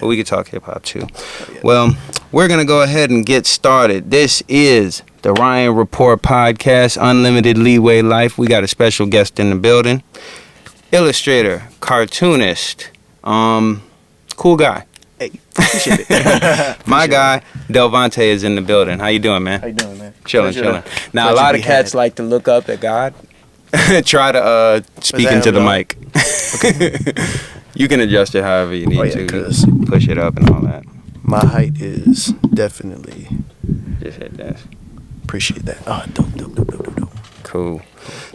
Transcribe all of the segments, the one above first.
but we could talk hip hop too. Well, we're gonna go ahead and get started. This is the Ryan Report Podcast, Unlimited Leeway Life. We got a special guest in the building, illustrator, cartoonist, cool guy. Hey, appreciate it. My guy, Delvonte, is in the building. How you doing, man? How you doing, man? Chilling. Now, a lot of cats like to look up at God. Try to speak into the mic. Okay. You can adjust it however you need to. Cause push it up and all that. My height is definitely... Just hit that. Appreciate that. Oh, dope. Cool.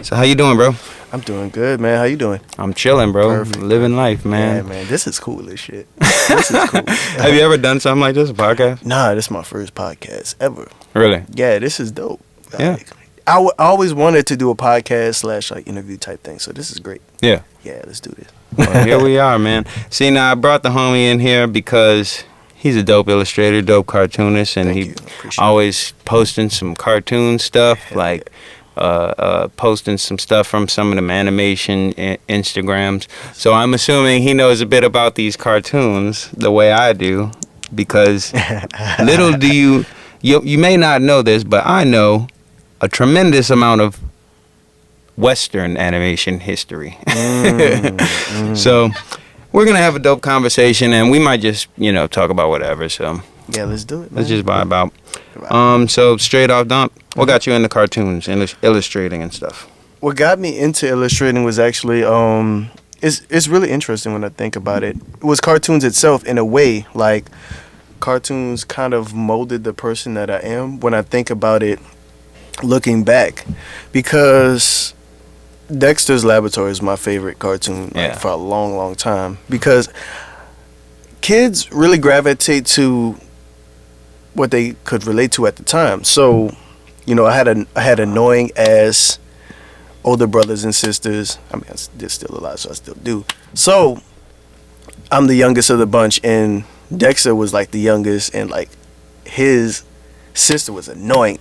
So how you doing, bro? I'm doing good, man. How you doing? I'm chilling, bro. Perfect. Living life, man. Yeah, man. This is cool as shit. This is cool. Have you ever done something like this, a podcast? Nah, this is my first podcast ever. Really? Yeah, this is dope. Yeah. I always wanted to do a podcast / like interview type thing, so this is great. Yeah. Yeah, let's do this. Well, here we are, man. See, now I brought the homie in here because he's a dope illustrator, dope cartoonist, and he always posting some cartoon stuff, like posting some stuff from some of them animation Instagrams. So I'm assuming he knows a bit about these cartoons the way I do, because little do you may not know this, but I know a tremendous amount of Western animation history. So we're gonna have a dope conversation, and we might just talk about whatever. So yeah, let's do it, man. Let's just vibe out. So straight off dump, what got you into cartoons and illustrating and stuff? What got me into illustrating was actually it's really interesting when I think about it. It was cartoons itself in a way. Like, cartoons kind of molded the person that I am when I think about it looking back, because Dexter's Laboratory is my favorite cartoon for a long time, because kids really gravitate to what they could relate to at the time. So, I had annoying ass older brothers and sisters. I mean, they're still alive, so I still do. So, I'm the youngest of the bunch, and Dexter was like the youngest, and like his sister was annoying.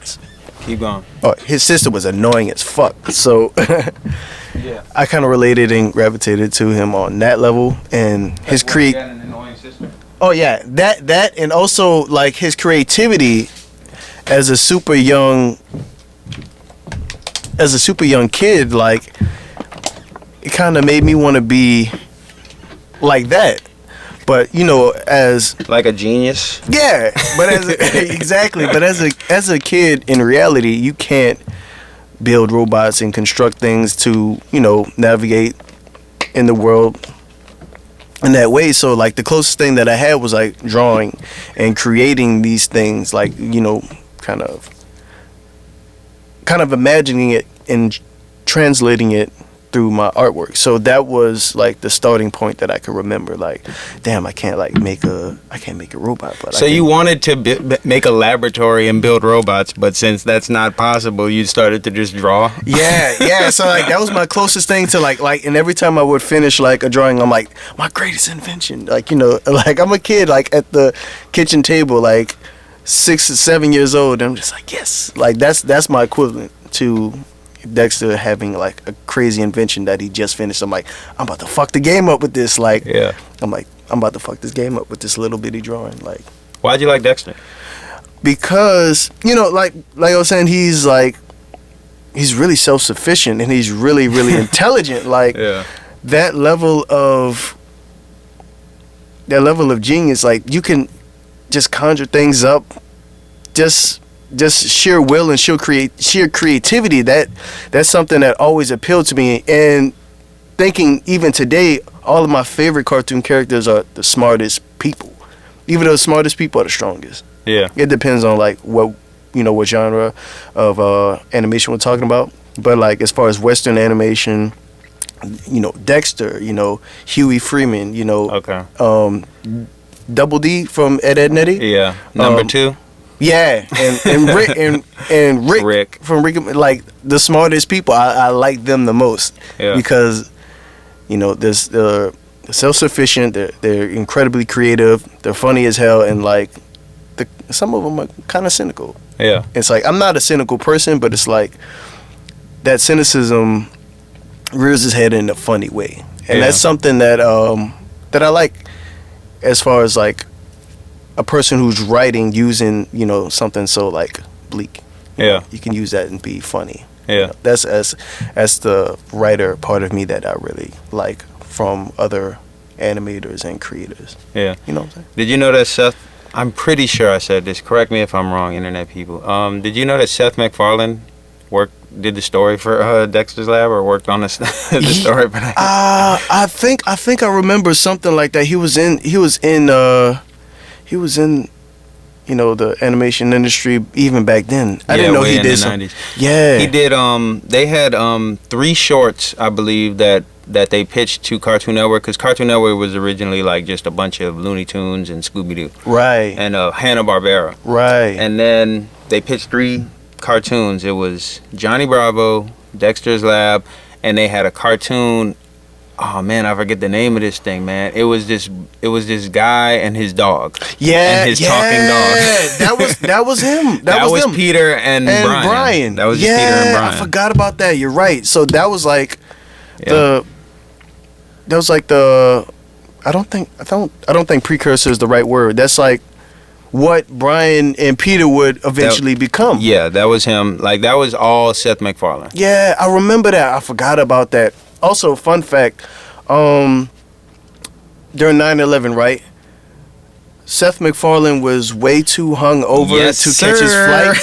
Keep going. Oh, his sister was annoying as fuck. So yeah, I kind of related and gravitated to him on that level, and his an annoying sister. Oh yeah, that and also like his creativity as a super young kid, like it kind of made me want to be like that. But as like a genius. Yeah, but exactly. But as a kid, in reality, you can't build robots and construct things to navigate in the world in that way. So like the closest thing that I had was like drawing and creating these things, like kind of imagining it and translating it through my artwork. So that was like the starting point that I could remember. Like, damn, I can't make a robot. But so you wanted to make a laboratory and build robots, but since that's not possible, you started to just draw. Yeah. So like that was my closest thing to like, and every time I would finish like a drawing, I'm like, my greatest invention. Like like I'm a kid like at the kitchen table, like 6 or 7 years old. And I'm just like, yes, like that's my equivalent to Dexter having like a crazy invention that he just finished. I'm like, I'm about to fuck the game up with this. Like, yeah. I'm like, I'm about to fuck this game up with this little bitty drawing. Like, why'd you like Dexter? Because like I was saying, he's really self-sufficient and he's really intelligent. Like, that level of genius. Like, you can just conjure things up, just sheer will and sheer creativity. That's something that always appealed to me. And thinking even today, all of my favorite cartoon characters are the smartest people, even though the smartest people are the strongest. Yeah, it depends on like what genre of animation we're talking about. But like as far as Western animation, Dexter, Huey Freeman, Double D from Ed, Edd n Eddy. Yeah, number 2. Yeah, and Rick and Rick from Rick, like the smartest people. I like them the most because they're self-sufficient. They're incredibly creative. They're funny as hell, and like some of them are kind of cynical. Yeah, it's like I'm not a cynical person, but it's like that cynicism rears its head in a funny way, and that's something that I like as far as like a person who's writing using, you know, something so like bleak. Yeah. You can use that and be funny. Yeah. You know, that's the writer part of me that I really like from other animators and creators. Yeah. You know what I'm saying? Did you know that Seth? I'm pretty sure I said this. Correct me if I'm wrong, internet people. Did you know that Seth Macfarlane did the story for Dexter's Lab, or worked on the story? But I think I remember something like that. He was in you know, the animation industry even back then. I didn't know he did some. 90s. Yeah. He did. They had 3 shorts, I believe, that they pitched to Cartoon Network, because Cartoon Network was originally like just a bunch of Looney Tunes and Scooby Doo. Right. And Hanna-Barbera. Right. And then they pitched 3 cartoons. It was Johnny Bravo, Dexter's Lab, and they had a cartoon. Oh man, I forget the name of this thing, man. It was this guy and his dog. Yeah, and his talking dog. that was him. That was him. Peter and Brian. That was just Peter and Brian. I forgot about that. You're right. So that was like Yeah. I don't think precursor is the right word. That's like what Brian and Peter would eventually become. Yeah, that was him. Like, that was all Seth MacFarlane. Yeah, I remember that. I forgot about that. Also, fun fact, during 9/11, right? Seth MacFarlane was way too hung over to catch his flight.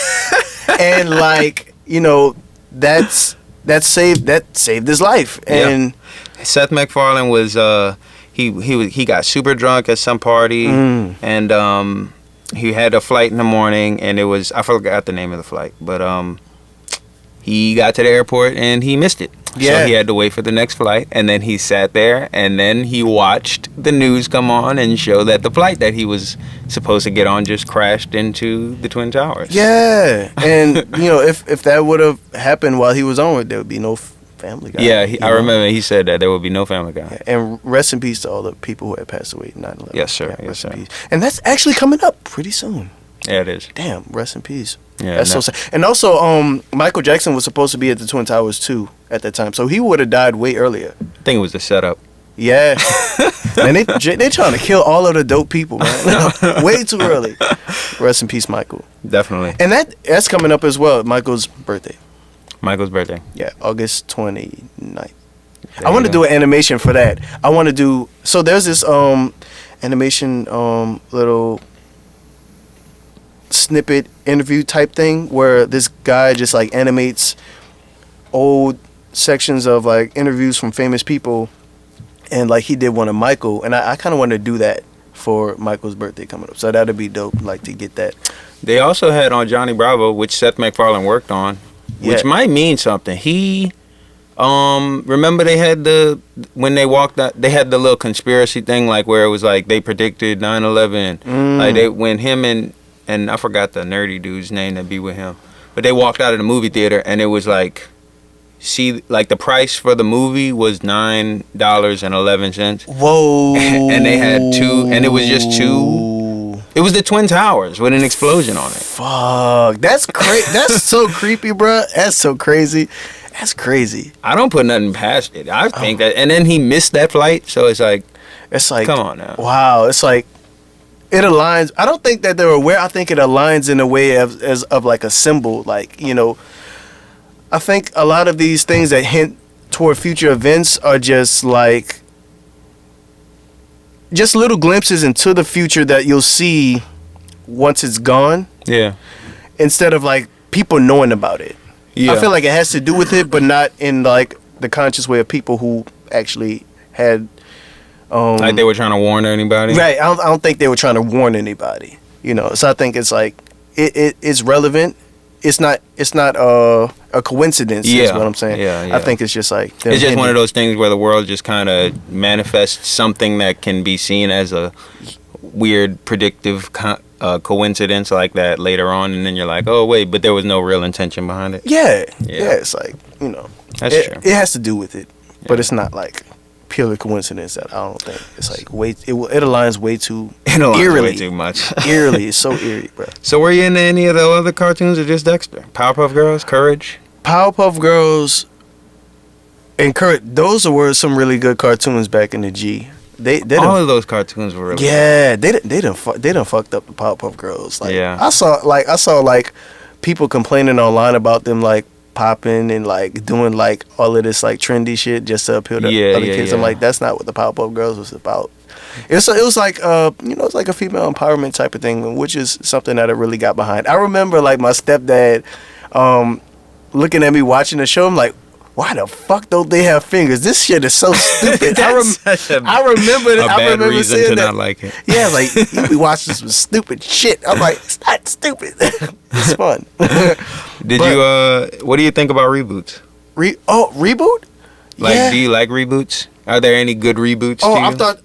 And like, you know, that saved his life. And Seth MacFarlane was he got super drunk at some party, and he had a flight in the morning, and it was, I forgot the name of the flight, but he got to the airport and he missed it. Yeah. So he had to wait for the next flight, and then he sat there, and then he watched the news come on and show that the flight that he was supposed to get on just crashed into the Twin Towers. Yeah, and you know, if that would have happened while he was on it, there would be no Family Guy. Yeah, I remember he said that there would be no Family Guy. Yeah, and rest in peace to all the people who had passed away in 9/11. Yes, sir. Yeah, yes, sir. And that's actually coming up pretty soon. Yeah, it is. Damn, rest in peace. Yeah, that's so sad. And also, Michael Jackson was supposed to be at the Twin Towers too at that time, so he would have died way earlier. I think it was the setup. Yeah, and they trying to kill all of the dope people, man. Way too early. Rest in peace, Michael. Definitely. And that's coming up as well. Michael's birthday. Michael's birthday. Yeah, August 29th. I want to do an animation for that. I want to do, so there's this animation little snippet interview type thing where this guy just like animates old sections of like interviews from famous people, and like he did one of Michael, and I kind of want to do that for Michael's birthday coming up. So that'd be dope, like to get that. They also had on Johnny Bravo, which Seth MacFarlane worked on, which might mean something. He remember they had when they walked out, they had the little conspiracy thing, like where it was like they predicted 9/11. Like when him and I forgot the nerdy dude's name that be with him, but they walked out of the movie theater and it was like, see, like the price for the movie was $9.11. Whoa! And they had two, and it was just two. It was the Twin Towers with an explosion on it. Fuck, that's crazy. That's so creepy, bro. That's so crazy. That's crazy. I don't put nothing past it. I think that, and then he missed that flight, so it's like, come on now. Wow, it's like it aligns. I don't think that they're aware. I think it aligns in a way of like a symbol, like, you know. I think a lot of these things that hint toward future events are just like little glimpses into the future that you'll see once it's gone. Yeah. Instead of like people knowing about it. Yeah. I feel like it has to do with it, but not in like the conscious way of people who actually had like they were trying to warn anybody. Right. I don't think they were trying to warn anybody. You know. So I think it's like it's relevant. It's not a coincidence, is what I'm saying. Yeah. I think it's just like it's just one of those things where the world just kind of manifests something that can be seen as a weird predictive coincidence like that later on, and then you're like, oh wait, but there was no real intention behind it. Yeah. It's like, you know, that's true. It has to do with it, but it's not like purely coincidence. That I don't think it's like it aligns way too eerily. Way too much. Eerily, it's so eerie, bro. So were you into any of the other cartoons or just Dexter? Powerpuff Girls, Courage? Powerpuff Girls and Courage, those were some really good cartoons back in the G. They all of those cartoons were really yeah, they done fucked up the Powerpuff Girls. Like, yeah. I saw like people complaining online about them like popping and like doing like all of this like trendy shit just to appeal to other kids. I'm like, that's not what the Powerpuff Girls was about. It was like it's like a female empowerment type of thing, which is something that I really got behind. I remember like my stepdad looking at me watching the show. I'm like, why the fuck don't they have fingers? This shit is so stupid. I remember reason saying to that. not like it. Yeah, like you be watching some stupid shit. I'm like, it's not stupid. It's fun. What do you think about reboots? Reboot? Like, yeah. do you like reboots? Are there any good reboots to you?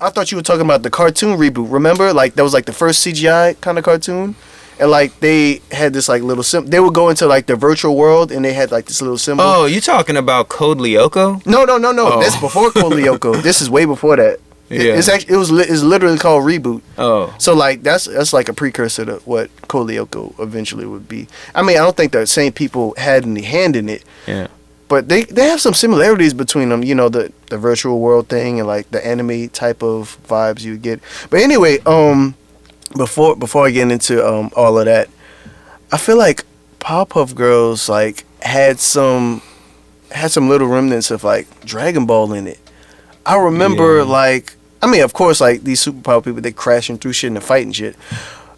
I thought you were talking about the cartoon reboot. Remember, like that was like the first CGI kind of cartoon, and like they had this like little symbol. They would go into like the virtual world, and they had like this little symbol. Oh, you talking about Code Lyoko? No. Oh. That's before Code Lyoko. This is way before that. Yeah. It's literally called Reboot. Oh. So like that's like a precursor to what Code Lyoko eventually would be. I mean, I don't think the same people had any hand in it. Yeah. But they have some similarities between them, the virtual world thing and like the anime type of vibes you get. But anyway, before I get into all of that, I feel like Powerpuff Girls like had some little remnants of like Dragon Ball in it. I remember like, I mean, of course, like these superpower people, they crashing through shit and they're fighting shit.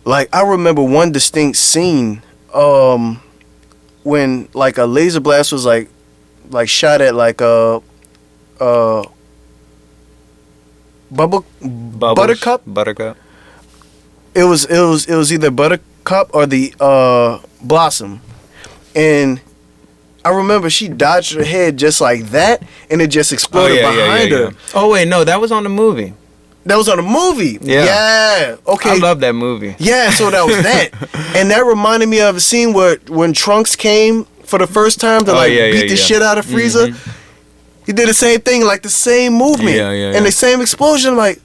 Like I remember one distinct scene when like a laser blast was like shot at like Buttercup. It was either Buttercup or the Blossom, and I remember she dodged her head just like that, and it just exploded behind her. Oh wait, no, that was on the movie. That was on the movie. Yeah. Okay. I love that movie. Yeah. So that was that, and that reminded me of a scene where when Trunks came for the first time to beat the shit out of Frieza. Mm-hmm. He did the same thing, like the same movement and the same explosion. I'm like,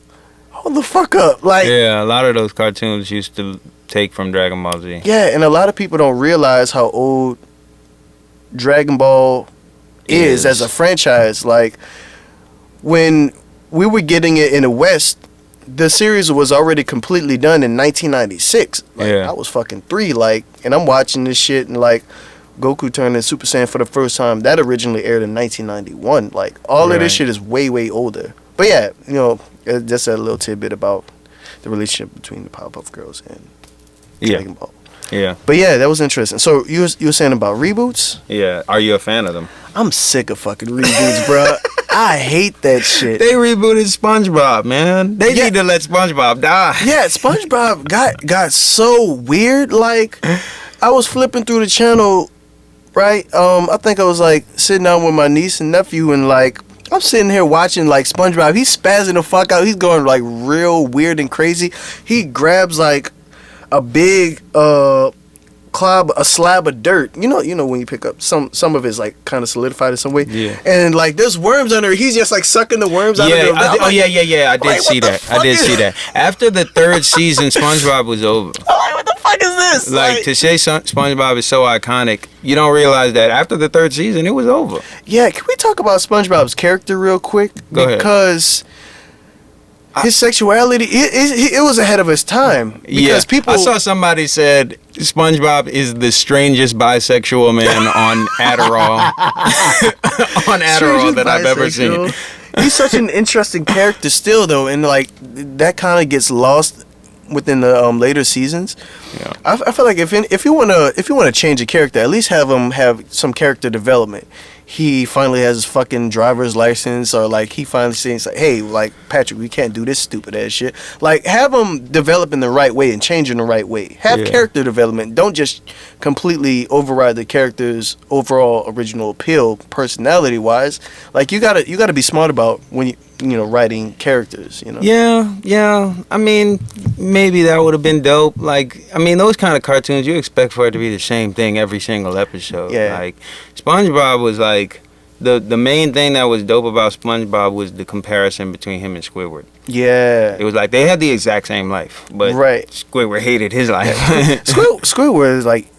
hold the fuck up. Like, yeah, a lot of those cartoons used to take from Dragon Ball Z. Yeah, and a lot of people don't realize how old Dragon Ball is as a franchise. Like, when we were getting it in the West, the series was already completely done in 1996. Like, I was fucking 3, like, and I'm watching this shit and like Goku turning Super Saiyan for the first time. That originally aired in 1991. Like, all of this shit is way, way older. But yeah, just a little tidbit about the relationship between the Powerpuff Girls and Dragon Ball. Yeah. But yeah, that was interesting. So you were saying about reboots? Yeah. Are you a fan of them? I'm sick of fucking reboots, bro. I hate that shit. They rebooted SpongeBob, man. They need to let SpongeBob die. Yeah, SpongeBob got so weird. Like, I was flipping through the channel, right? I think I was like sitting down with my niece and nephew, and like I'm sitting here watching like SpongeBob. He's spazzing the fuck out. He's going like real weird and crazy. He grabs like a big a slab of dirt. You know when you pick up some of it's like kind of solidified in some way. Yeah. And like there's worms under it. He's just like sucking the worms out of it. I did see that. After the 3rd season, SpongeBob was over. I'm like, what the fuck is this? Like to say SpongeBob is so iconic, you don't realize that after the 3rd season, it was over. Yeah, can we talk about SpongeBob's character real quick? Go ahead. Because his sexuality, it was ahead of his time. Because people, I saw somebody said SpongeBob is the strangest bisexual man on Adderall. That I've ever seen. He's such an interesting character still, though, and like that kind of gets lost within the later seasons. Yeah. I feel like if you wanna change a character, at least have him have some character development. He finally has his fucking driver's license, or like he finally says like, hey, like Patrick, we can't do this stupid ass shit. Like, have him develop in the right way and change in the right way. Have character development. Don't just completely override the character's overall original appeal, personality wise. Like, you gotta be smart about when you writing characters. Yeah. I mean, maybe that would have been dope. Like, I mean, those kind of cartoons, you expect for it to be the same thing every single episode. Yeah. Like, SpongeBob was like, the main thing that was dope about SpongeBob was the comparison between him and Squidward. Yeah. It was like they had the exact same life, but Squidward hated his life. Squidward is like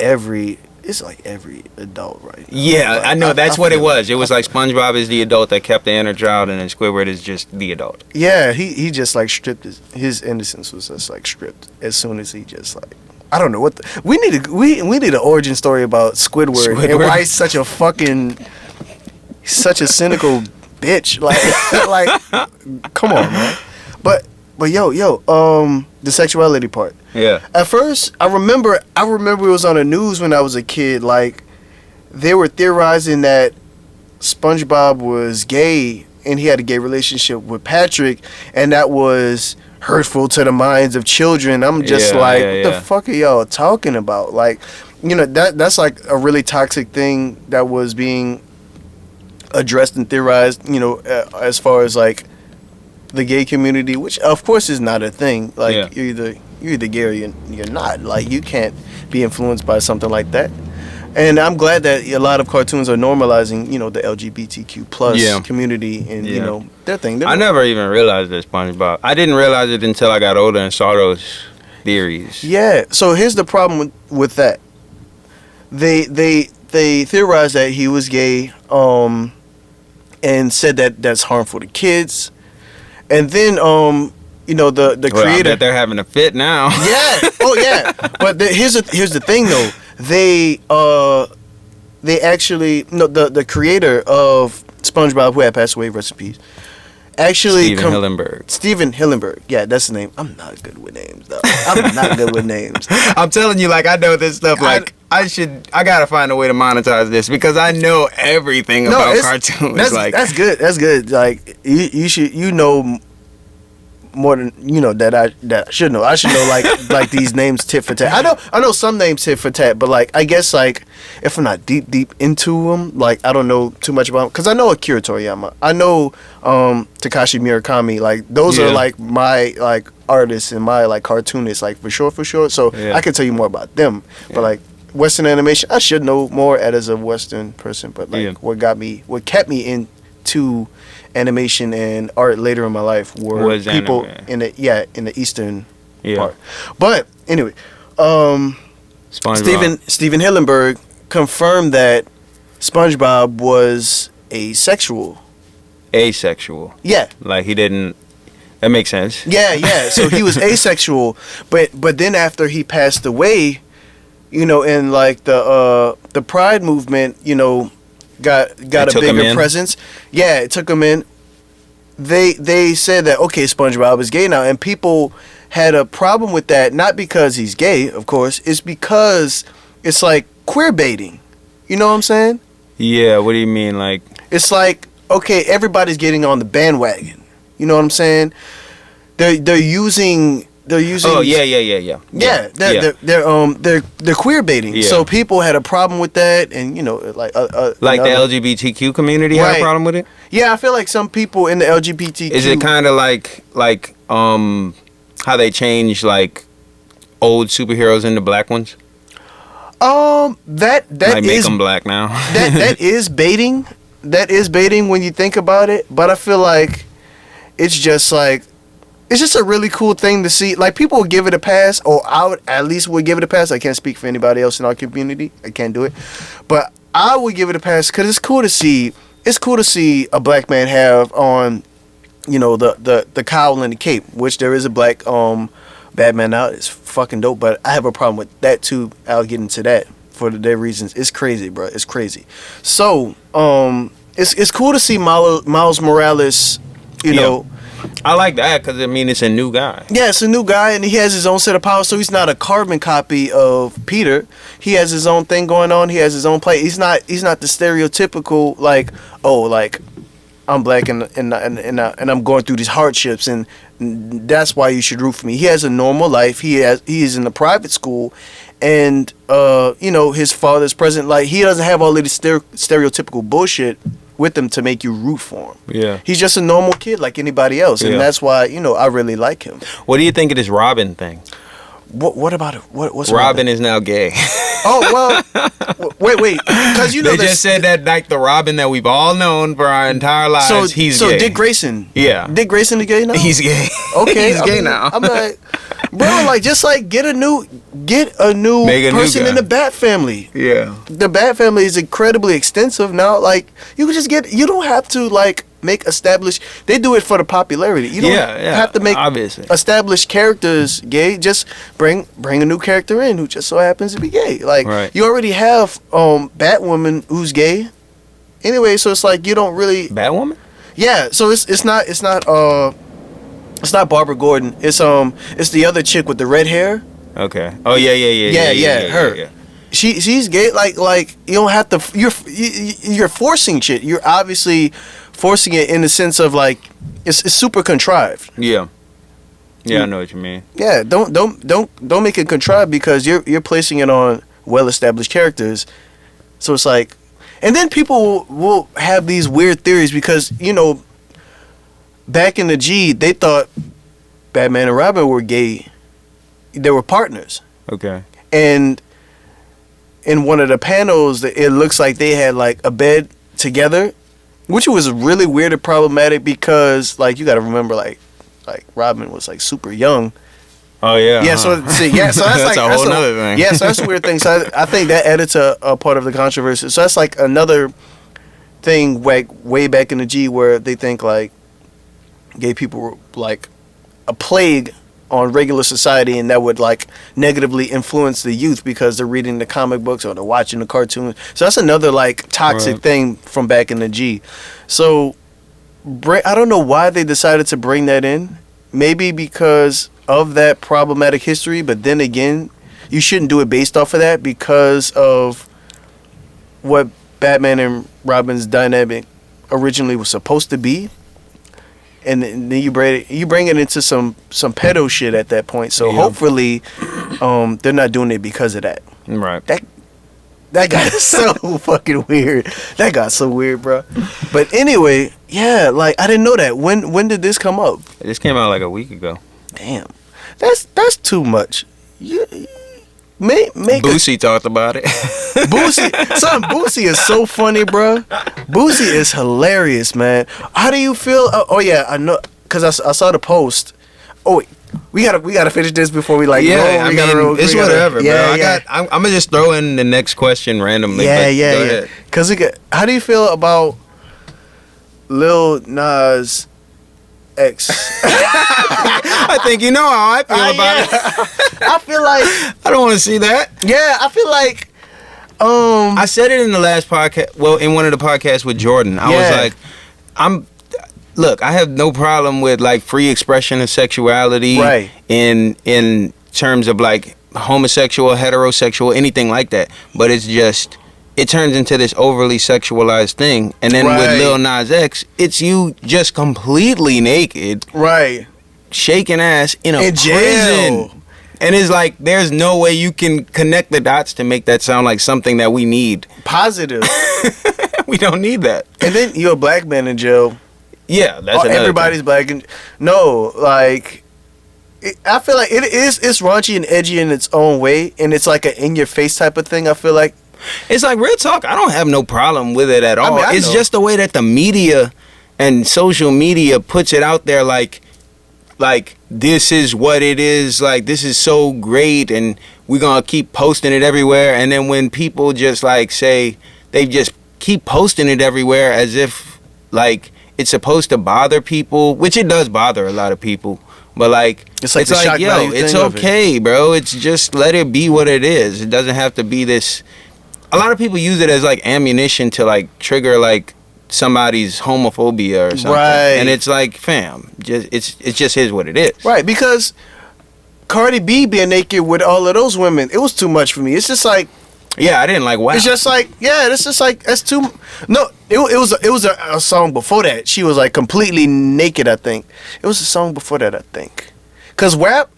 it's like every adult right now. Yeah, Like, I know. That's what it feel was. It was like SpongeBob is the adult that kept the inner child, and then Squidward is just the adult. Yeah, he just like stripped his innocence was just like stripped as soon as he just like I don't know what we need an origin story about Squidward and why he's such a cynical bitch. Like come on, man. But yo, the sexuality part. Yeah. At first, I remember it was on the news when I was a kid. Like they were theorizing that SpongeBob was gay and he had a gay relationship with Patrick, and that was hurtful to the minds of children. I'm just what the fuck are y'all talking about? Like, you know, that's like a really toxic thing that was being addressed and theorized, you know, as far as like the gay community, which of course is not a thing. Like you're either gay or you're not. Like you can't be influenced by something like that. And I'm glad that a lot of cartoons are normalizing, you know, the LGBTQ plus community and you know their thing. I never even realized that SpongeBob. I didn't realize it until I got older and saw those theories. Yeah. So here's the problem with that. They theorized that he was gay, and said that that's harmful to kids, and then you know the creator. I bet they're having a fit now. Yeah. Oh yeah. But here's the thing though. They actually the creator of SpongeBob, who had passed away, rest in peace. Actually, Steven Hillenburg. Yeah, that's the name. I'm not good with names though. I'm not good with names. I'm telling you, like I know this stuff. Like I gotta find a way to monetize this because I know everything about cartoons. That's good. That's good. Like you should know more than that I should know. I should know like these names tit for tat. I know some names tit for tat, but like I guess like if I'm not deep into them, like I don't know too much about them because I know Akira Toriyama. I know Takashi Murakami. Like those are like my like artists and my like cartoonists like for sure. So I can tell you more about them. But like Western animation, I should know more as a Western person. But like what kept me into animation and art later in my life were people in the Eastern part. But anyway, Steven Hillenburg confirmed that SpongeBob was asexual. Asexual. Yeah. Like he didn't. That makes sense. Yeah. So he was asexual, but then after he passed away, you know, in like the Pride movement, you know, got a bigger presence. Yeah, it took him in. They said that okay, SpongeBob is gay now, and people had a problem with that. Not because he's gay, of course. It's because it's like queer baiting. You know what I'm saying? Yeah. What do you mean? Like it's like okay, everybody's getting on the bandwagon. You know what I'm saying? They're using. Oh yeah. Yeah, they're queer baiting. Yeah. So people had a problem with that, and you know, like the LGBTQ community had a problem with it. Yeah, I feel like some people in the LGBTQ. Is it kind of like how they change like old superheroes into black ones? That like make them black now. that is baiting. That is baiting when you think about it. But I feel like it's just a really cool thing to see. Like people would give it a pass, or I would at least would give it a pass. I can't speak for anybody else in our community. I can't do it, but I would give it a pass because it's cool to see. It's cool to see a black man have on, you know, the cowl and the cape, which there is a black Batman out. It's fucking dope, but I have a problem with that too. I'll get into that for their reasons. It's crazy, bro. It's crazy. So it's cool to see Miles Morales. You know. I like that because I mean it's a new guy. Yeah, it's a new guy, and he has his own set of powers. So he's not a carbon copy of Peter. He has his own thing going on. He has his own play. He's not the stereotypical like I'm black and I'm going through these hardships and that's why you should root for me. He has a normal life. He is in a private school, and you know his father's present. Like he doesn't have all of this stereotypical bullshit with him to make you root for him. Yeah. He's just a normal kid like anybody else, and that's why, you know, I really like him. What do you think of this Robin thing? What about it? What's Robin is now gay. Oh, well, wait, because you know they just said that like the Robin that we've all known for our entire lives, he's gay. So Dick Grayson. Yeah. Dick Grayson is gay now? He's gay. Okay. He's gay now. I'm like, Bro, like just like get a new person in the Bat family. Yeah. The Bat family is incredibly extensive now. Like you can just you don't have to like make established. They do it for the popularity. You don't have to make obviously established characters gay. Just bring a new character in who just so happens to be gay. Like you already have Batwoman who's gay. Anyway, so it's like you don't really Batwoman. Yeah, so it's not Barbara Gordon. It's the other chick with the red hair. Okay. Oh yeah. Her. Yeah. She's gay. Like you don't have to. You're forcing shit. You're obviously forcing it in the sense of like it's super contrived. Yeah. Yeah, I know what you mean. Yeah, don't make it contrived because you're placing it on well-established characters. So it's like, and then people will have these weird theories because back in the G, they thought Batman and Robin were gay. They were partners. Okay. And in one of the panels, it looks like they had like a bed together, which was really weird and problematic because like you got to remember like Robin was like super young. Oh yeah. Yeah. So so that's like a whole other thing. Yeah. So that's a weird thing. So I think that added to a part of the controversy. So that's like another thing way back in the G where they think like gay people were like a plague on regular society and that would like negatively influence the youth because they're reading the comic books or they're watching the cartoons. So that's another like toxic thing from back in the G. So I don't know why they decided to bring that in. Maybe because of that problematic history, but then again, you shouldn't do it based off of that because of what Batman and Robin's dynamic originally was supposed to be. And then you bring it into some pedo shit at that point. So hopefully, they're not doing it because of that. Right. That got so fucking weird. That got so weird, bro. But anyway, yeah, like I didn't know that. When did this come up? This came out like a week ago. Damn, that's too much. Boosie talked about it. Boosie is so funny, bro. Boosie is hilarious, man. How do you feel? Oh yeah, I know, cause I saw the post. Oh wait, we gotta finish this before we like. It's whatever, bro. I'm gonna just throw in the next question randomly. Yeah. Cause how do you feel about Lil Nas X? I think you know how I feel about it. I feel like I don't want to see that. Yeah, I feel like I said it in the last podcast. Well, in one of the podcasts with Jordan, I was like, look, I have no problem with like free expression of sexuality, right? In terms of like homosexual, heterosexual, anything like that. But it's just it turns into this overly sexualized thing, and then with Lil Nas X, it's you just completely naked, right? Shaking ass in a prison. Jail. And it's like, there's no way you can connect the dots to make that sound like something that we need. Positive. We don't need that. And then you're a black man in jail. Yeah, that's everybody's black. No, like, I feel like it's raunchy and edgy in its own way. And it's like an in-your-face type of thing, I feel like. It's like, real talk, I don't have no problem with it at all. I it's just the way that the media and social media puts it out there like this is what it is, like this is so great and we're gonna keep posting it everywhere. And then when people just like say, they just keep posting it everywhere as if like it's supposed to bother people, which it does bother a lot of people, but like it's like yo, it's okay, bro, it's just let it be what it is. It doesn't have to be this. A lot of people use it as like ammunition to like trigger like somebody's homophobia or something, right? And it's like, fam, it's just is what it is, right? Because Cardi B being naked with all of those women, it was too much for me. It's just like, yeah, I didn't like. Wow, it's just like, yeah, it's just like that's too. No, it was a song before that. She was like completely naked. I think it was a song before that. I think, cause WAP,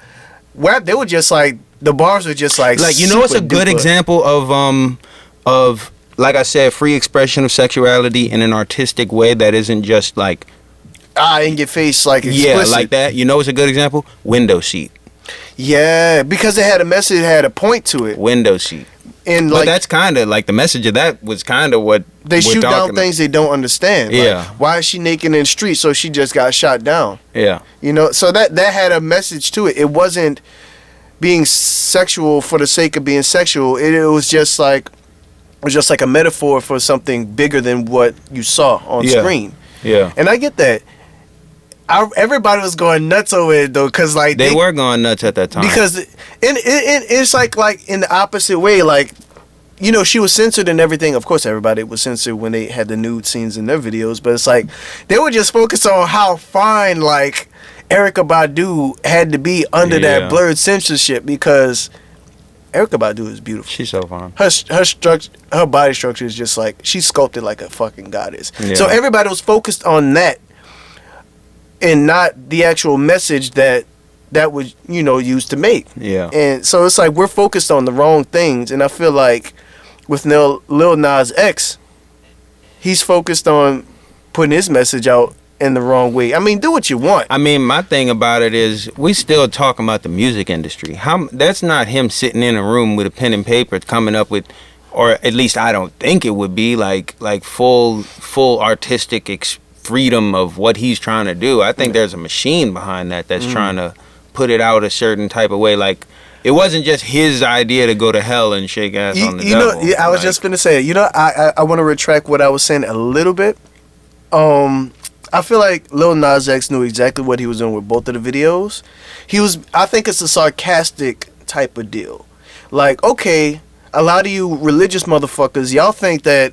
they were just like the bars were just like you know, it's a good example of. Like I said, free expression of sexuality in an artistic way that isn't just like in your face, like explicit. Yeah, like that. You know, it's a good example. Window seat. Yeah, because it had a message, it had a point to it. Window seat. And but that's kind of like the message of that was kind of what they shoot down things they don't understand. Yeah. Like, why is she naked in the street? So she just got shot down. Yeah. You know, so that had a message to it. It wasn't being sexual for the sake of being sexual. It was just like a metaphor for something bigger than what you saw on screen. Yeah. And I get that. Everybody was going nuts over it though, cause like they were going nuts at that time. Because it's like in the opposite way, like, you know, she was censored and everything. Of course, everybody was censored when they had the nude scenes in their videos, but it's like they were just focused on how fine like Erykah Badu had to be under that blurred censorship, because Erykah Badu is beautiful. She's so fine. Her body structure is just like, she's sculpted like a fucking goddess. Yeah. So everybody was focused on that and not the actual message that was, you know, used to make. Yeah. And so it's like we're focused on the wrong things, and I feel like with Lil Nas X, he's focused on putting his message out in the wrong way. I mean, do what you want. I mean, my thing about it is we still talking about the music industry. That's not him sitting in a room with a pen and paper coming up with, or at least I don't think it would be like full artistic freedom of what he's trying to do. I think there's a machine behind that's trying to put it out a certain type of way. Like, it wasn't just his idea to go to hell and shake ass on the devil. I was just gonna say, you know, I want to retract what I was saying a little bit. I feel like Lil Nas X knew exactly what he was doing with both of the videos. I think it's a sarcastic type of deal. Like, okay, a lot of you religious motherfuckers, y'all think that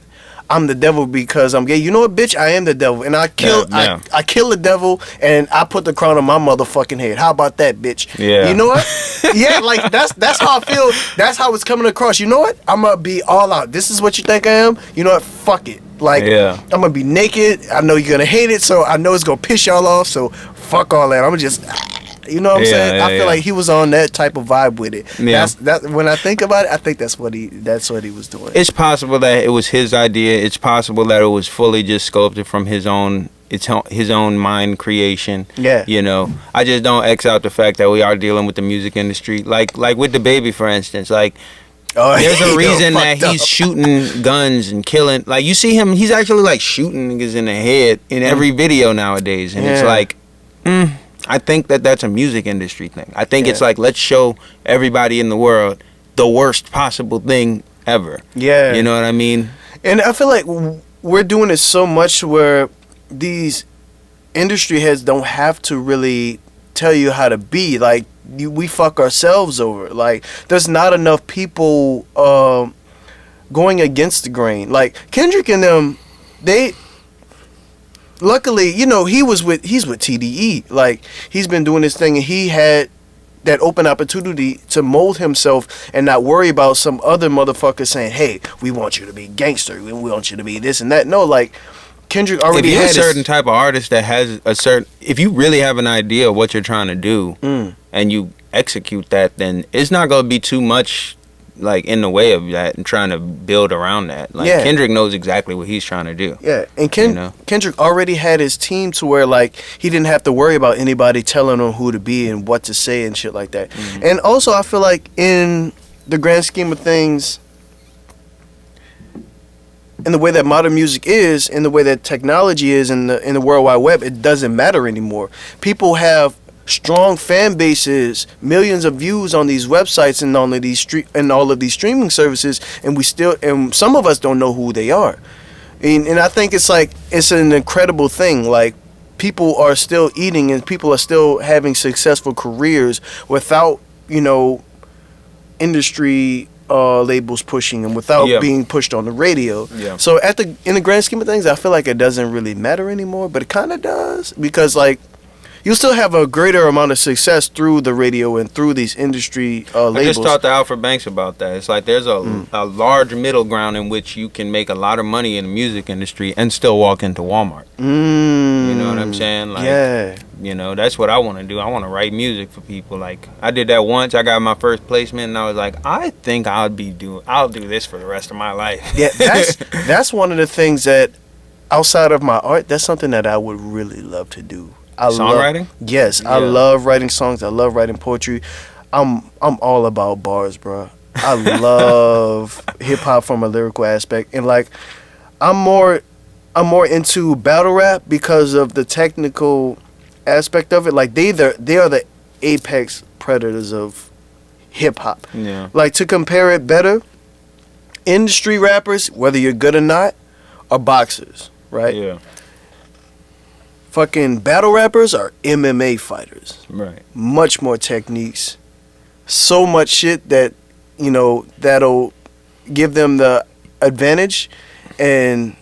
I'm the devil because I'm gay. You know what, bitch? I am the devil, and I kill the devil, and I put the crown on my motherfucking head. How about that, bitch? Yeah. You know what? Yeah, like that's how I feel. That's how it's coming across. You know what? I'm gonna be all out. This is what you think I am. You know what? Fuck it. Like, I'm gonna be naked. I know you're gonna hate it, so I know it's gonna piss y'all off. So fuck all that. I'm gonna just. You know what I'm saying? I feel like he was on that type of vibe with it. Yeah. That when I think about it, I think that's what he was doing. It's possible that it was his idea. It's possible that it was fully just sculpted from his own mind creation. Yeah. You know, I just don't X out the fact that we are dealing with the music industry. Like with the baby, for instance. Like, there's a reason that he's shooting guns and killing. Like, you see him, he's actually like shooting niggas in the head in every video nowadays, and it's like, I think that's a music industry thing. I think it's like, let's show everybody in the world the worst possible thing ever. Yeah. You know what I mean? And I feel like we're doing it so much where these industry heads don't have to really tell you how to be. Like, we fuck ourselves over. Like, there's not enough people going against the grain. Like, Kendrick and them, luckily, you know, he's with TDE. Like, he's been doing this thing, and he had that open opportunity to mold himself and not worry about some other motherfucker saying, hey, we want you to be gangster, we want you to be this and that. No, like, Kendrick already had a certain type of artist that has a certain, if you really have an idea of what you're trying to do and you execute that, then it's not going to be too much like in the way of that and trying to build around that. Like, Kendrick knows exactly what he's trying to do. Yeah, and Kendrick already had his team to where, like, he didn't have to worry about anybody telling him who to be and what to say and shit like that. And also, I feel like in the grand scheme of things, in the way that modern music is, in the way that technology is, in the World Wide Web, it doesn't matter anymore. People have strong fan bases, millions of views on these websites and all of these streaming services, and some of us don't know who they are. And I think it's like, it's an incredible thing. Like, people are still eating and people are still having successful careers without, you know, industry labels pushing them, without being pushed on the radio. So in the grand scheme of things, I feel like it doesn't really matter anymore, but it kind of does, because, like, you still have a greater amount of success through the radio and through these industry labels. I just talked to Alfred Banks about that. It's like there's a large middle ground in which you can make a lot of money in the music industry and still walk into Walmart. You know what I'm saying? Like, you know, that's what I want to do. I want to write music for people. Like, I did that once. I got my first placement, and I was like, I think I'll do this for the rest of my life. Yeah, that's one of the things that, outside of my art, that's something that I would really love to do. Songwriting? Yes, I love writing songs. I love writing poetry. I'm all about bars, bro. I love hip hop from a lyrical aspect, and like, I'm more into battle rap because of the technical aspect of it. Like, they are the apex predators of hip hop. Yeah. Like, to compare it better, industry rappers, whether you're good or not, are boxers, right? Yeah. Fucking battle rappers are MMA fighters. Right. Much more techniques. So much shit that, you know, that'll give them the advantage, and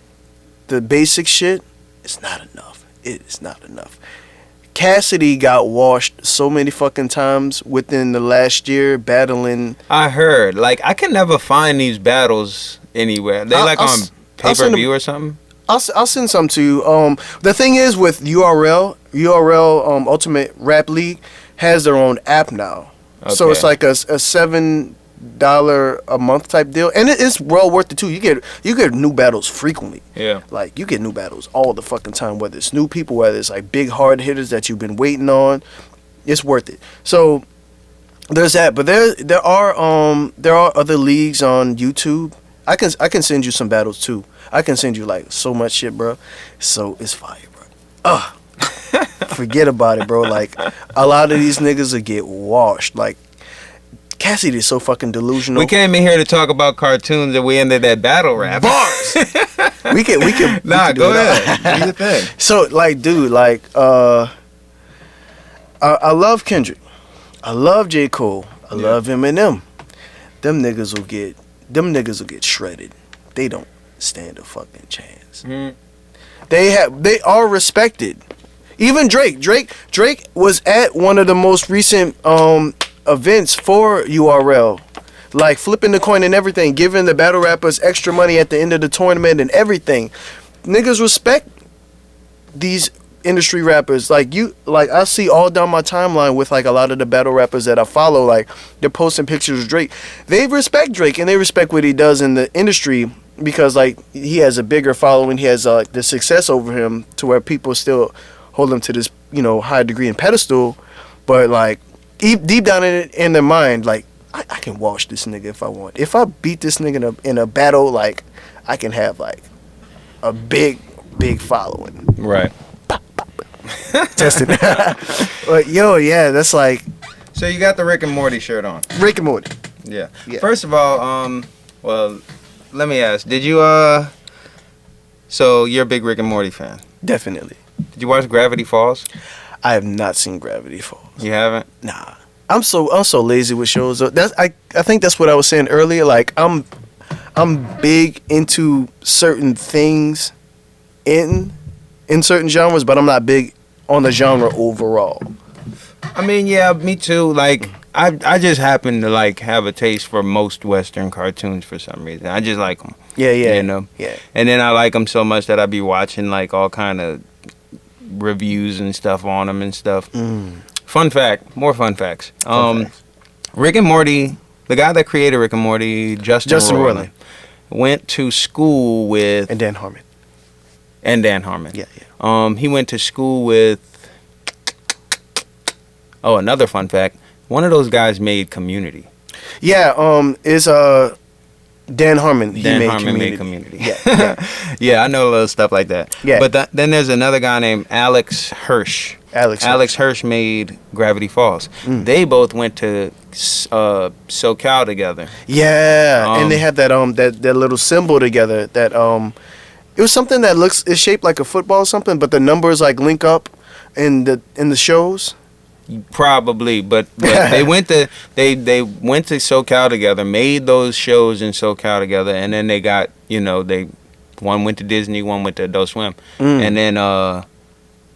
the basic shit is not enough. It is not enough. Cassidy got washed so many fucking times within the last year battling. I heard. Like, I can never find these battles anywhere. They on pay-per-view or something? I'll send some to you. The thing is with URL Ultimate Rap League has their own app now. Okay. So it's like a $7 a month type deal, and it's well worth it too. You get new battles frequently. Yeah, like you get new battles all the fucking time. Whether it's new people, whether it's like big hard hitters that you've been waiting on, it's worth it. So there's that, but there are other leagues on YouTube. I can send you some battles too. I can send you like so much shit, bro. So it's fire, bro. Forget about it, bro. Like, a lot of these niggas will get washed. Like, Cassidy is so fucking delusional. We came in here to talk about cartoons, and we ended that battle rap. Bars. we can. Nah, go ahead. Do your thing. So, like, dude, like, I love Kendrick. I love J. Cole. I love Eminem. Them niggas will get shredded. They don't stand a fucking chance. They are respected. Even Drake was at one of the most recent events for URL, like flipping the coin and everything, giving the battle rappers extra money at the end of the tournament and everything. Niggas respect these industry rappers. Like I see all down my timeline with like a lot of the battle rappers that I follow, like they're posting pictures of Drake. They respect Drake and they respect what he does in the industry, because like he has a bigger following. He has the success over him to where people still hold him to this, you know, high degree and pedestal. But like deep down in their mind, like I can wash this nigga if I want. If I beat this nigga in a battle, like I can have like a big following. Right. Tested. But yo, yeah, that's like. So you got the Rick and Morty shirt on. Rick and Morty. Yeah. First of all, well, let me ask. Did you So you're a big Rick and Morty fan? Definitely. Did you watch Gravity Falls? I have not seen Gravity Falls. You haven't? Nah. I'm so lazy with shows. I think that's what I was saying earlier. Like I'm big into certain things in certain genres, but I'm not big on the genre overall. I mean, yeah, me too. Like I just happen to like have a taste for most Western cartoons for some reason. I just like them. Yeah. You know. Yeah. And then I like them so much that I be watching like all kind of reviews and stuff on them and stuff. Fun fact, more fun facts. Rick and Morty, the guy that created Rick and Morty, Justin Roiland, went to school with Dan Harmon. Yeah. He went to school with. Oh, another fun fact. One of those guys made Community. Yeah. Is Dan Harmon. Dan Harmon made Community. Yeah. Yeah, I know a little stuff like that. Yeah. But then there's another guy named Alex Hirsch. Alex Hirsch made Gravity Falls. They both went to SoCal together. Yeah, and they had that little symbol together. That it was something that is shaped like a football or something, but the numbers like link up in the shows. Probably, but they went to SoCal together, made those shows in SoCal together, and then they got, you know, one went to Disney, one went to Adult Swim, and then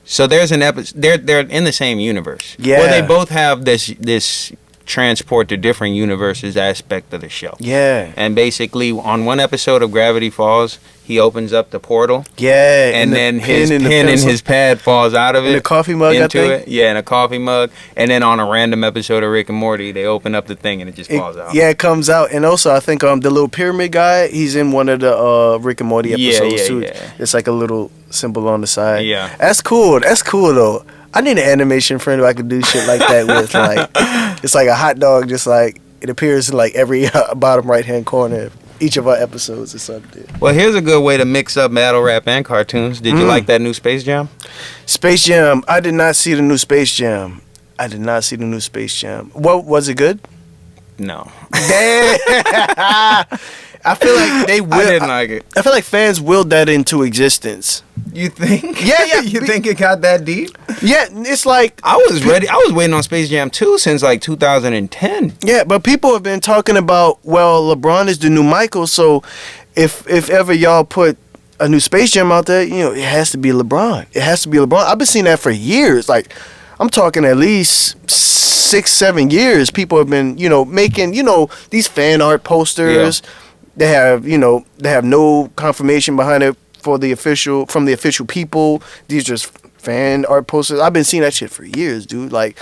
so there's an episode. They're in the same universe. Yeah. Well, they both have this transport to different universes aspect of the show. Yeah. And basically, on one episode of Gravity Falls, he opens up the portal. Yeah. And then his pen and his pad falls out of it. In a coffee mug, into I think. it. Yeah, in a coffee mug. And then on a random episode of Rick and Morty, they open up the thing and it just falls out. Yeah, it comes out. And also, I think the little pyramid guy, he's in one of the Rick and Morty episodes too. Yeah. It's like a little symbol on the side. Yeah. That's cool. That's cool though. I need an animation friend who I could do shit like that with. Like, it's like a hot dog, just like it appears in like every bottom right hand corner of each of our episodes or something. Well, here's a good way to mix up battle rap and cartoons. Did you like that new Space Jam? Space Jam. I did not see the new Space Jam. What was it good? No. Damn. I feel like they will. I didn't like it. I feel like fans willed that into existence. You think? Yeah. You think it got that deep? Yeah, it's like I was ready. I was waiting on Space Jam 2 since like 2010. yeah, but people have been talking about, well, LeBron is the new Michael, so if ever y'all put a new Space Jam out there, it has to be LeBron. It has to be LeBron. I've been seeing that for years. Like, I'm talking at least 6-7 years. People have been, making, these fan art posters. Yeah. They have no confirmation behind it from the official people. These are just fan art posters. I've been seeing that shit for years, dude. Like,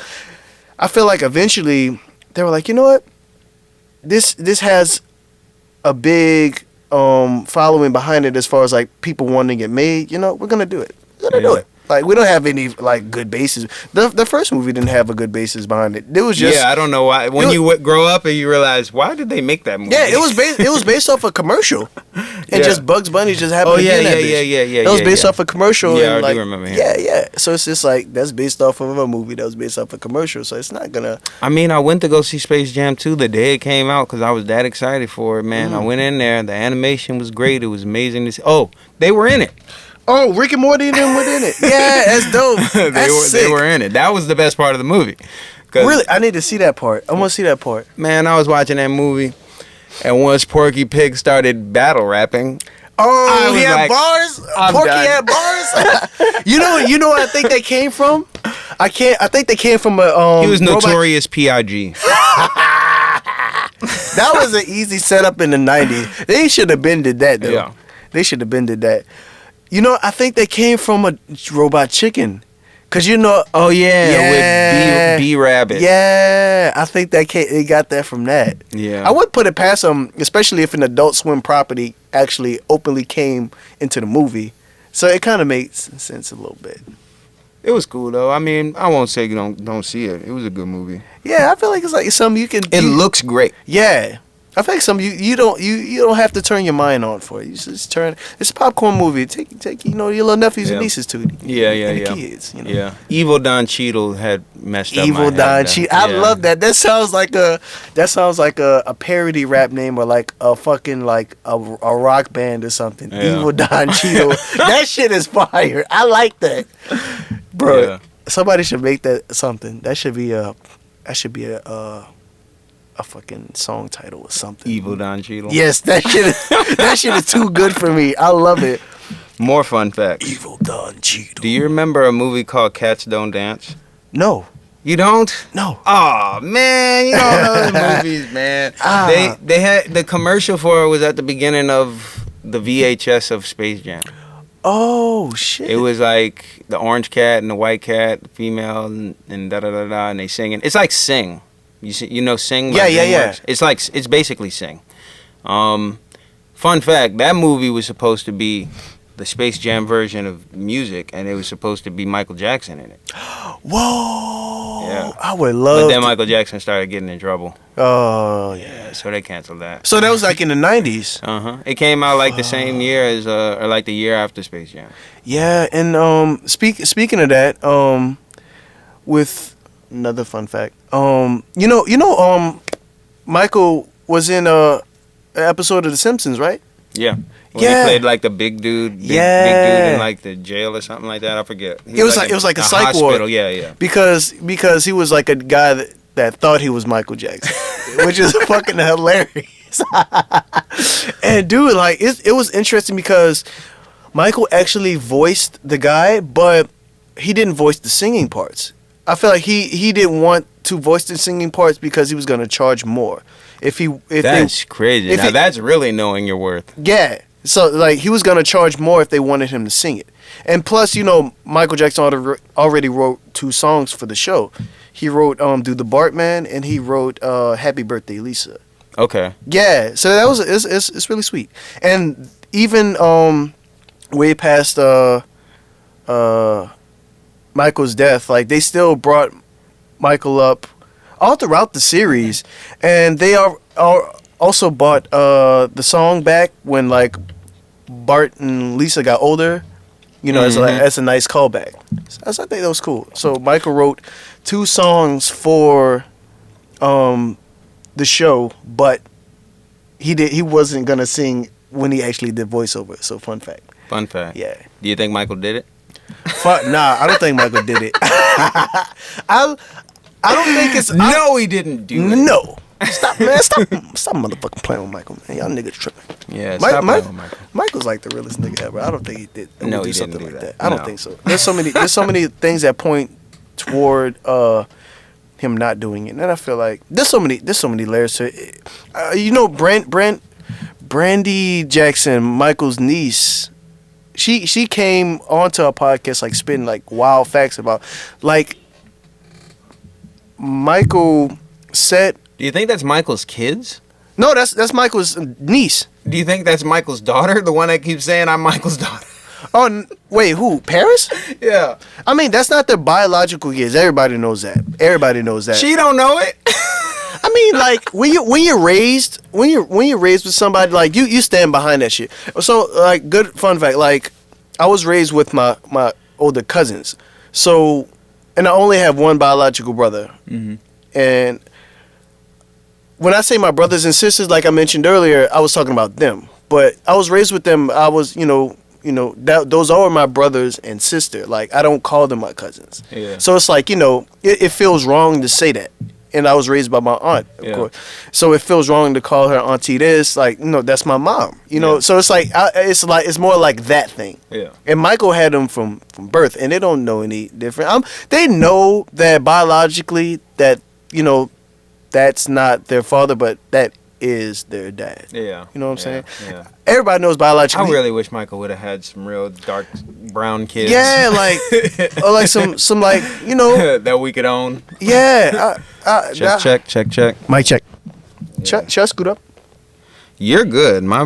I feel like eventually they were like, you know what? This has a big following behind it as far as like people wanting it made. We're gonna do it. We're gonna do it. Like, we don't have any like good bases. The first movie didn't have a good basis behind it. It was just I don't know why. When you grow up and you realize, why did they make that movie? Yeah, it was based off a commercial, and just Bugs Bunny just happened to be in that bitch. Yeah. It was based off a commercial. Yeah, and I do remember. Yeah. So it's just like that's based off of a movie that was based off a commercial. So it's not gonna. I mean, I went to go see Space Jam 2 the day it came out because I was that excited for it, man. I went in there. The animation was great. It was amazing to see. Oh, they were in it. Oh, Rick and Morty and them were in it. Yeah, that's dope. They were in it. That was the best part of the movie. Really? I need to see that part. I want to see that part. Man, I was watching that movie, and once Porky Pig started battle rapping... Oh, he had bars? Porky had bars? You know what I think they came from? I think they came from a... he was Notorious P.I.G. That was an easy setup in the 90s. They should have been did that, though. Yeah. They should have been did that. I think they came from a Robot Chicken. Cause oh yeah, with B Rabbit. Yeah, I think they got that from that. Yeah, I would put it past them, especially if an Adult Swim property actually openly came into the movie. So it kind of makes sense a little bit. It was cool though. I mean, I won't say you don't see it. It was a good movie. Yeah, I feel like it's like something you can. It looks great. Yeah. I think you don't have to turn your mind on for it. You just turn. It's a popcorn movie. Take your little nephews and nieces to it. Yeah. The kids. Yeah. Evil Don Cheadle had messed up. Evil Don Cheadle. I love that. That sounds like a parody rap name or like a fucking like a rock band or something. Yeah. Evil Don Cheadle. That shit is fire. I like that, bro. Yeah. Somebody should make that something. That should be a fucking song title or something. Evil Don Cheadle. Yes, that shit is too good for me. I love it. More fun facts. Evil Don Cheadle. Do you remember a movie called Cats Don't Dance? No. You don't? No. Oh man, you don't know the movies, man. They had the commercial for it was at the beginning of the VHS of Space Jam. Oh shit! It was like the orange cat and the white cat, the female, and da da da da, and they singing. It's like Sing. Sing? Yeah. It's basically Sing. Fun fact, that movie was supposed to be the Space Jam version of music, and it was supposed to be Michael Jackson in it. Whoa! Yeah. I would love. But then Michael Jackson started getting in trouble. Oh yeah. So they canceled that. So that was like in the 90s. It came out like the same year as, or like the year after Space Jam. Yeah, and speaking of that, with another fun fact, Michael was in an episode of The Simpsons, right? Yeah. When he played like the big dude, big dude in like the jail or something like that. I forget. It was like a psych ward. Yeah. Because he was like a guy that thought he was Michael Jackson, which is fucking hilarious. And dude, like it was interesting because Michael actually voiced the guy, but he didn't voice the singing parts. I feel like he didn't want to voice the singing parts because he was gonna charge more. That's crazy. Now that's really knowing your worth. Yeah. So like he was gonna charge more if they wanted him to sing it. And plus, Michael Jackson already wrote 2 songs for the show. He wrote "Do the Bartman" and he wrote "Happy Birthday, Lisa." Okay. Yeah. So that was it's really sweet. And even way past Michael's death, like they still brought Michael up all throughout the series, and they are also brought the song back when like Bart and Lisa got older. It's a nice callback. So I think that was cool. So Michael wrote 2 songs for the the show, but he wasn't gonna sing when he actually did voiceover. So fun fact. Fun fact. Yeah. Do you think Michael did it? Nah, I don't think Michael did it. I don't think it's No, he didn't do it. No. Stop, man. Stop motherfucking playing with Michael, man. Y'all niggas tripping. Yeah, stop playing with Michael. Michael's like the realest nigga ever. I don't think he did. No, do he something didn't do like that. I don't think so. There's so many things that point toward him not doing it. And I feel like there's so many layers to it. You know, Brandy Jackson, Michael's niece, she came onto a podcast like spitting like wild facts about like Michael said. Do you think that's Michael's kids? No, that's Michael's niece. Do you think that's Michael's daughter? The one that keeps saying I'm Michael's daughter? Oh, wait, who? Paris? Yeah. I mean, that's not their biological kids. Everybody knows that. Everybody knows that. She don't know it. I mean, like when you're raised with somebody, like you stand behind that shit. So, like, good fun fact, like I was raised with my older cousins. So, and I only have one biological brother. Mm-hmm. And when I say my brothers and sisters, like I mentioned earlier, I was talking about them. But I was raised with them. I was, those are my brothers and sister. Like, I don't call them my cousins. Yeah. So it's like, it feels wrong to say that. And I was raised by my aunt, of course. So it feels wrong to call her auntie this. Like, that's my mom. So it's like, it's more like that thing. Yeah. And Michael had them from birth, and they don't know any different. They know that biologically that, that's not their father, but that is their dad. Yeah. You know what I'm saying? Yeah. Everybody knows biologically. I really wish Michael would have had some real dark brown kids. Yeah, like or like some like, that we could own. Yeah. Check. Mic check. Yeah. Check, scoot up. You're good. My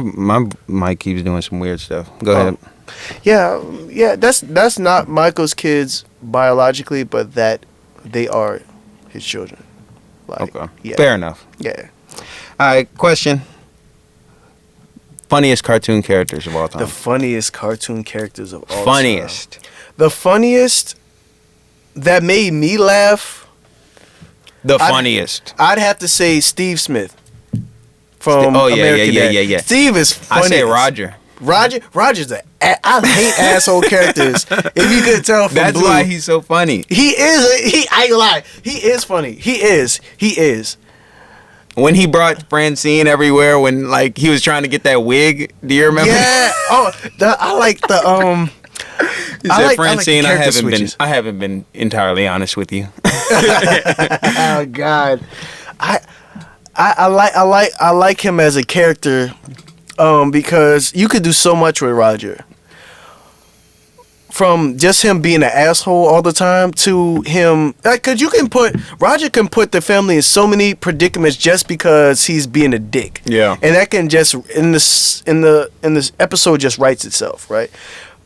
mic keeps doing some weird stuff. Go ahead. Yeah, that's not Michael's kids biologically, but that they are his children. Like, okay. Yeah. Fair enough. Yeah. All right, question. Funniest cartoon characters of all time. The funniest cartoon characters of all funniest. time. The funniest that made me laugh. I'd have to say Steve Smith from American Dad. Yeah. Steve is funny. I say Roger. Roger's I hate asshole characters. If you could tell from That's Blue. why he's so funny. I ain't lie. He is funny. He is. When he brought Francine everywhere, when like he was trying to get that wig, do you remember? Yeah. I like the He said, Francine, I haven't been entirely honest with you. Oh God, I like him as a character, because you could do so much with Roger. From just him being an asshole all the time to him, cause Roger can put the family in so many predicaments just because he's being a dick. Yeah, and that can just in this episode just writes itself, right?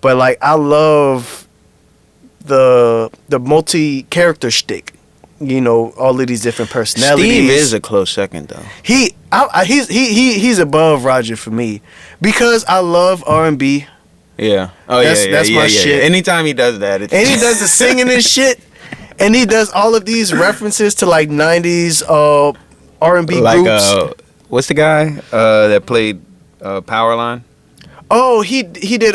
But like I love the multi-character shtick. All of these different personalities. Steve is a close second though. He's above Roger for me because I love R&B. Yeah. That's my shit. Anytime he does that, and he does the singing and shit, and he does all of these references to like '90s R&B groups. What's the guy that played Powerline? Oh, he did. He's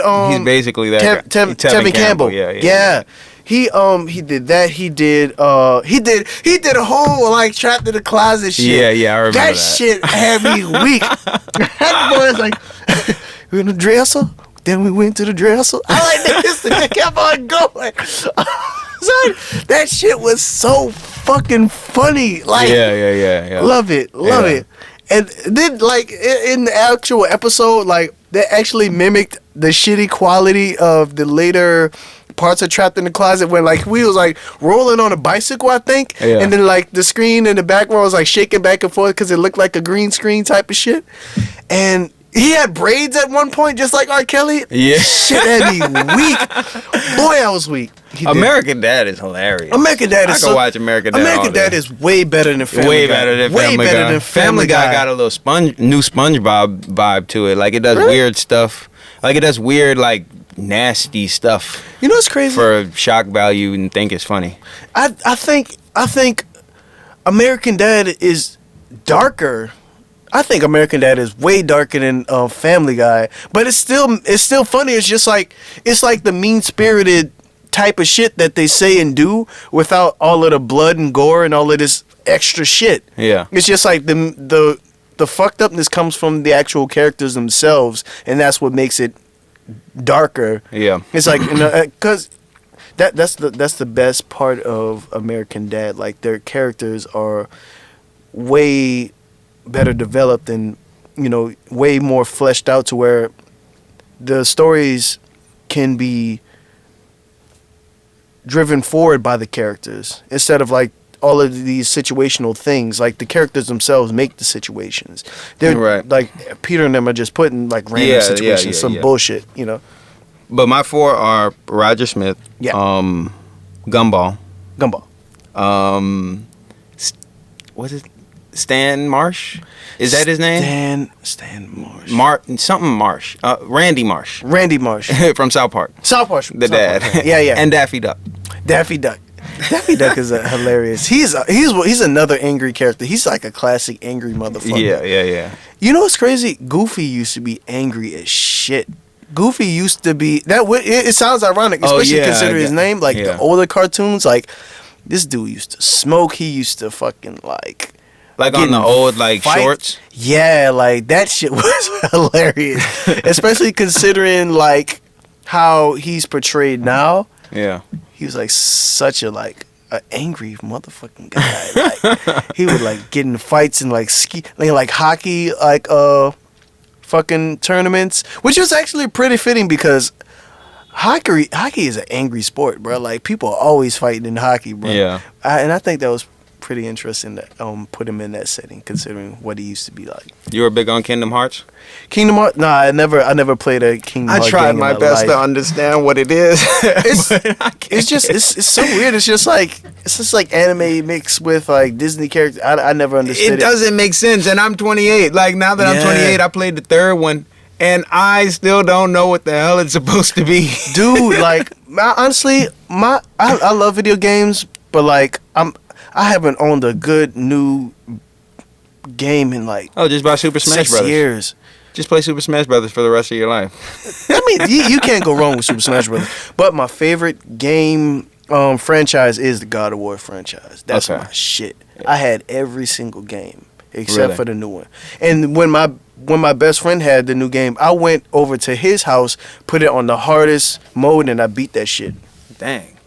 basically that. Tevin Campbell. Yeah. He did that. He did a whole like trapped in the closet shit. Yeah, I remember that. That shit had me weak. That boy was like, we're in the dresser. Then we went to the dresser. I like this. It kept on going. Son, that shit was so fucking funny. Like, yeah. Love it. And then, like, in the actual episode, like, they actually mimicked the shitty quality of the later parts of Trapped in the Closet when, like, we was, like, rolling on a bicycle, I think. Yeah. And then, like, the screen in the background was, like, shaking back and forth because it looked like a green screen type of shit. And he had braids at one point, just like R. Kelly. Yeah. Shit had me weak. Boy, I was weak. American Dad is hilarious. I can watch American Dad. American Dad is way better than Family Guy. Way better than Family Guy got a little new SpongeBob vibe to it. Like, it does weird stuff. Like, it does weird, like, nasty stuff. You know what's crazy? For shock value and think it's funny. I think American Dad is darker. I think American Dad is way darker than Family Guy, but it's still funny. It's like the mean spirited type of shit that they say and do without all of the blood and gore and all of this extra shit. Yeah, it's just like the fucked upness comes from the actual characters themselves, and that's what makes it darker. Yeah, it's like because that's the best part of American Dad. Like their characters are way better developed and way more fleshed out to where the stories can be driven forward by the characters instead of like all of these situational things. Like the characters themselves make the situations. They're right. Like Peter and them are just putting like random situations, some bullshit, But my four are Roger Smith, Gumball, what's it? Stan Marsh? Is that his name? Stan Marsh. Something Marsh. Randy Marsh. Randy Marsh. From South Park. The dad. Park. Yeah. And Daffy Duck. Daffy Duck is hilarious. He's another angry character. He's like a classic angry motherfucker. Yeah. You know what's crazy? Goofy used to be angry as shit. Goofy used to be that. It sounds ironic, especially considering his name. Like the older cartoons, like this dude used to smoke. He used to fucking like on the old like shorts. Yeah, like that shit was hilarious, especially considering like how he's portrayed now. Yeah, he was like such a angry motherfucking guy. Like he would like get in fights and like hockey fucking tournaments, which was actually pretty fitting because hockey is an angry sport, bro. Like people are always fighting in hockey, bro. Yeah, and I think that was pretty interesting to put him in that setting, considering what he used to be like. You were big on Kingdom Hearts? Kingdom Hearts? Nah, I never played a Kingdom Hearts. I tried my best to understand what it is. It's so weird. It's just like anime mixed with like Disney characters. I never understood it. It doesn't make sense, and I'm 28. Like now that I'm 28, I played the third one. And I still don't know what the hell it's supposed to be. Dude, like honestly, I love video games, but like I haven't owned a good new game in like just buy Super Smash 6 Brothers. years. Just play Super Smash Brothers for the rest of your life. I mean, you can't go wrong with Super Smash Brothers. But my favorite game franchise is the God of War franchise. That's my shit. I had every single game except for the new one. And when my best friend had the new game, I went over to his house, put it on the hardest mode, and I beat that shit. Dang.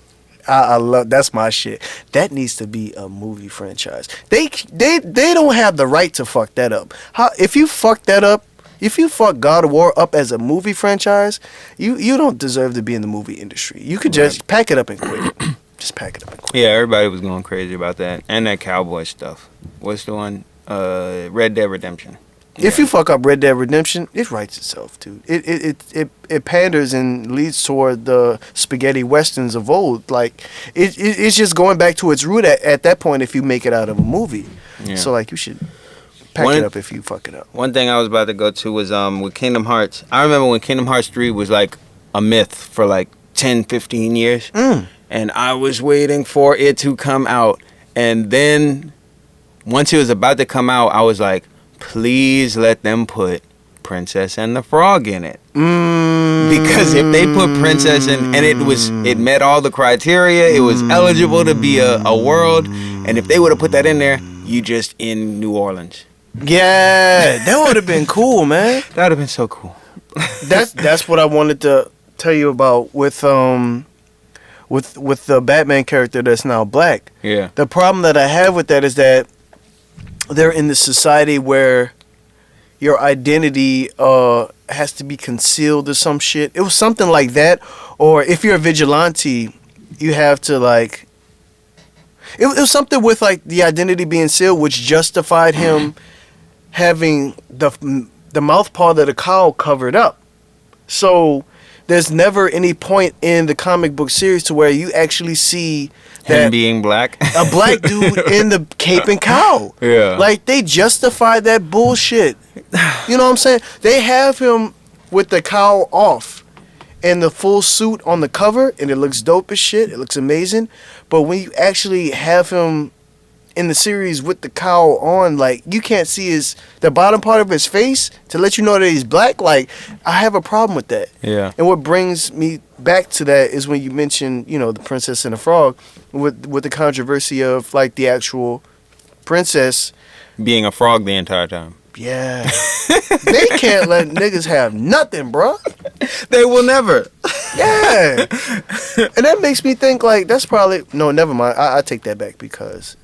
I love that's my shit. That needs to be a movie franchise. They don't have the right to fuck that up. If you fuck that up, if you fuck God of War up as a movie franchise, you don't deserve to be in the movie industry. You could just pack it up and quit. Just pack it up and quit. Yeah, everybody was going crazy about that and that cowboy stuff. What's the one? Red Dead Redemption. If you fuck up Red Dead Redemption, it writes itself, dude. It panders and leads toward the spaghetti westerns of old. Like it's just going back to its root at that point. If you make it out of a movie, so like you should pack it up if you fuck it up. One thing I was about to go to was with Kingdom Hearts. I remember when Kingdom Hearts 3 was like a myth for like 10, 15 years, and I was waiting for it to come out, and then once it was about to come out, I was like, please let them put Princess and the Frog in it. Because if they put Princess in, and it met all the criteria, it was eligible to be a world, and if they would have put that in there, you just in New Orleans. Yeah, that would have been cool, man. That would have been so cool. That's what I wanted to tell you about with the Batman character that's now black. Yeah. The problem that I have with that is that they're in the society where your identity has to be concealed or some shit. It was something like that. Or if you're a vigilante, you have to like... It was something with like the identity being sealed, which justified him having the mouth part of the cow covered up. So there's never any point in the comic book series to where you actually see him being black, a black dude in the cape and cow. Yeah, like they justify that bullshit. You know what I'm saying? They have him with the cowl off and the full suit on the cover, and it looks dope as shit. It looks amazing. But when you actually have him in the series with the cowl on, like you can't see the bottom part of his face to let you know that he's black. Like I have a problem with that. Yeah. And what brings me back to that is when you mentioned, the Princess and the Frog, with the controversy of like the actual princess being a frog the entire time. Yeah. They can't let niggas have nothing, bro. They will never. Yeah. And that makes me think like that's probably no, never mind. I take that back because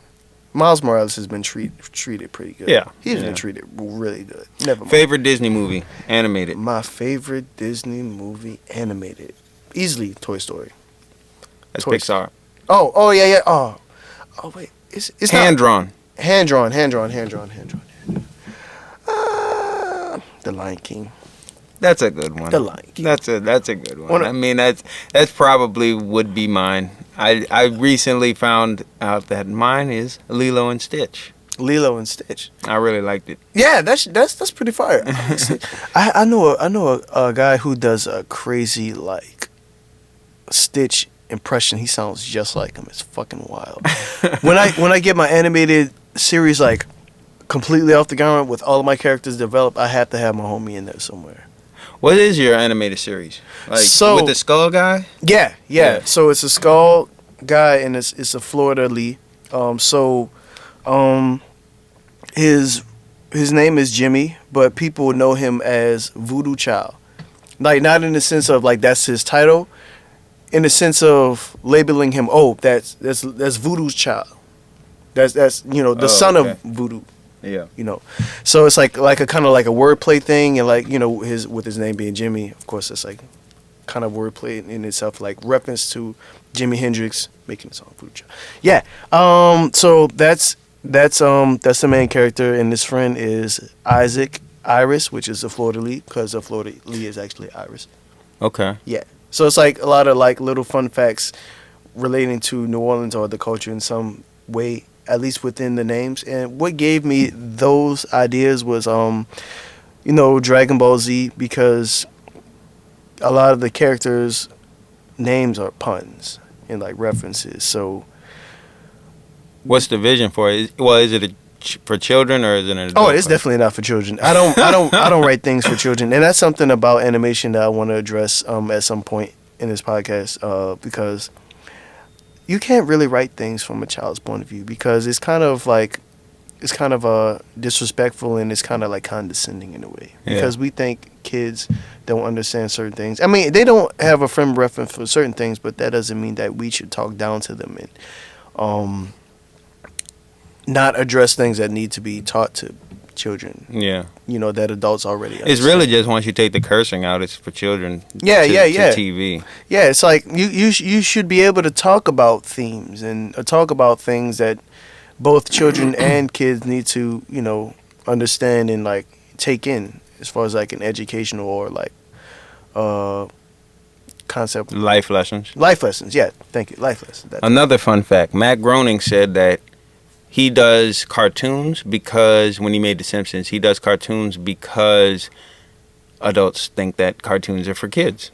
Miles Morales has been treated pretty good. Yeah. He's been treated really good. Never mind. Favorite Disney movie animated? My favorite Disney movie animated. Easily Toy Story. That's Pixar. Oh yeah. Oh wait. It's hand drawn. Hand drawn. The Lion King. That's a good one. The Lion King. That's a good one. I mean, that's probably would be mine. I recently found out that mine is Lilo and Stitch. Lilo and Stitch. I really liked it. Yeah, that's pretty fire. I know a guy who does a crazy like Stitch impression. He sounds just like him. It's fucking wild. when I get my animated series like completely off the ground with all of my characters developed, I have to have my homie in there somewhere. What is your animated series? Like with the skull guy? Yeah. So it's a skull guy and it's a Florida Lee. His name is Jimmy, but people know him as Voodoo Child. Like not in the sense of like that's his title, in the sense of labeling him. Oh, that's Voodoo's child. That's the son of Voodoo. Yeah. So it's like a kind of like a wordplay thing, and like his name being Jimmy, of course, it's like kind of wordplay in itself, like reference to Jimi Hendrix making a song Voodoo Child. Yeah. So that's the main character, and his friend is Isaac Iris, which is the Florida Lee, because the Florida Lee is actually Iris. Okay. Yeah. So it's like a lot of like little fun facts relating to New Orleans or the culture in some way, at least within the names. And what gave me those ideas was Dragon Ball Z, because a lot of the characters' names are puns and like references. So what's the vision for it? Is it for children or is it an adult? Oh, it's definitely not for children. I don't write things for children, and that's something about animation that I want to address at some point in this podcast, because you can't really write things from a child's point of view, because it's kind of disrespectful, and it's kind of like condescending in a way, because we think kids don't understand certain things. I mean, they don't have a frame of reference for certain things, but that doesn't mean that we should talk down to them and not address things that need to be taught to children. Yeah. That adults already understand. It's really just once you take the cursing out, it's for children. Yeah. To TV. Yeah, it's like you should be able to talk about themes and talk about things that both children and kids need to, understand and like take in, as far as like an educational or like concept. Life lessons. Life lessons, yeah. Thank you. Life lessons. Another fun fact, Matt Groening said that he does cartoons because, when he made The Simpsons, he does cartoons because adults think that cartoons are for kids.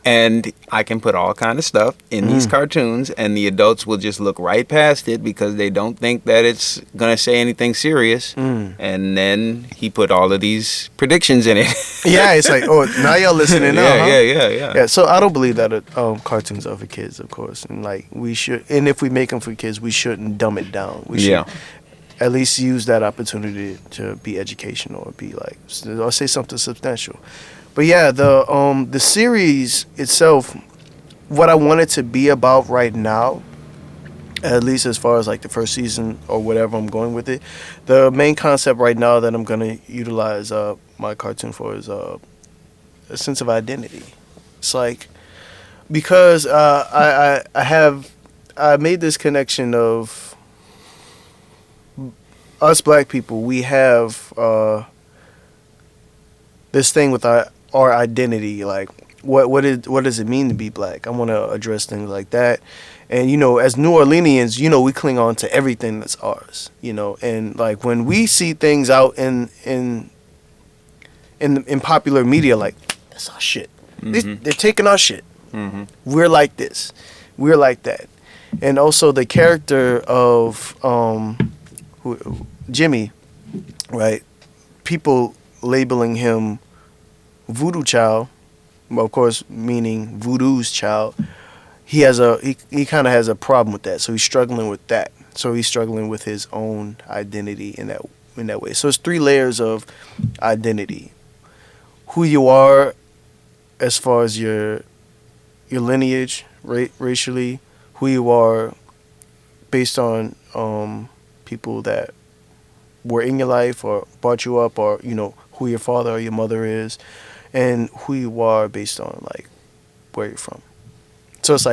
And I can put all kind of stuff in these cartoons, and the adults will just look right past it because they don't think that it's going to say anything serious. And then he put all of these predictions in it. Yeah, it's like, oh, now y'all listening now, huh? Yeah. Yeah, so I don't believe that cartoons are for kids, of course. And like we should, and if we make them for kids, we shouldn't dumb it down. We should at least use that opportunity to be educational or be like, or say something substantial. But yeah, the series itself, what I want it to be about right now, at least as far as like the first season or whatever I'm going with it, the main concept right now that I'm gonna utilize my cartoon for is a sense of identity. It's like, because I made this connection of us black people. We have this thing with our identity, like what does it mean to be black? I want to address things like that. And as New Orleanians, we cling on to everything that's ours, and like when we see things out in popular media, like that's our shit. They're taking our shit. We're like this, we're like that, and also the character of Jimmy, right? People labeling him Voodoo Child, well, of course, meaning Voodoo's child. He kind of has a problem with that, so he's struggling with that. So he's struggling with his own identity in that way. So it's 3 layers of identity: who you are, as far as your lineage, racially, who you are based on people that were in your life or brought you up, or who your father or your mother is, and who you are based on like where you're from. So it's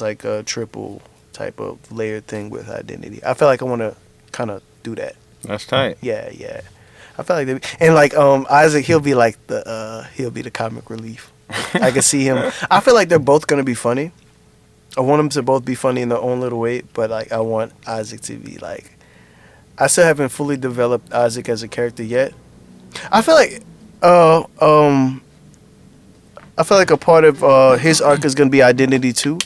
like a triple type of layered thing with identity. I feel like I want to kind of do that. That's tight. Yeah. I feel like and like Isaac, he'll be the comic relief. I can see him. I feel like they're both gonna be funny. I want them to both be funny in their own little way, but like I want Isaac to be like. I still haven't fully developed Isaac as a character yet. I feel like a part of his arc is gonna be identity too,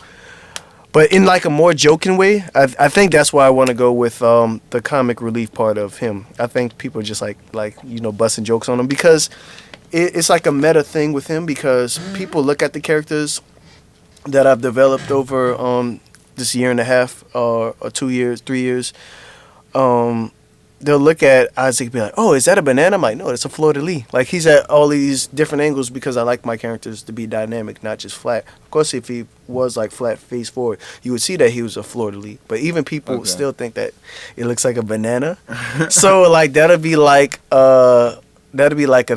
but in like a more joking way. I think that's why I want to go with the comic relief part of him. I think people just like busting jokes on him because it's like a meta thing with him, because people look at the characters that I've developed over this year and a half or 2 years, 3 years. They'll look at Isaac and be like, oh, is that a banana? I'm like, no, it's a fleur-de-lis. Like, he's at all these different angles because I like my characters to be dynamic, not just flat. Of course, if he was like flat face forward, you would see that he was a fleur-de-lis. But even people still think that it looks like a banana. So like that'll be like a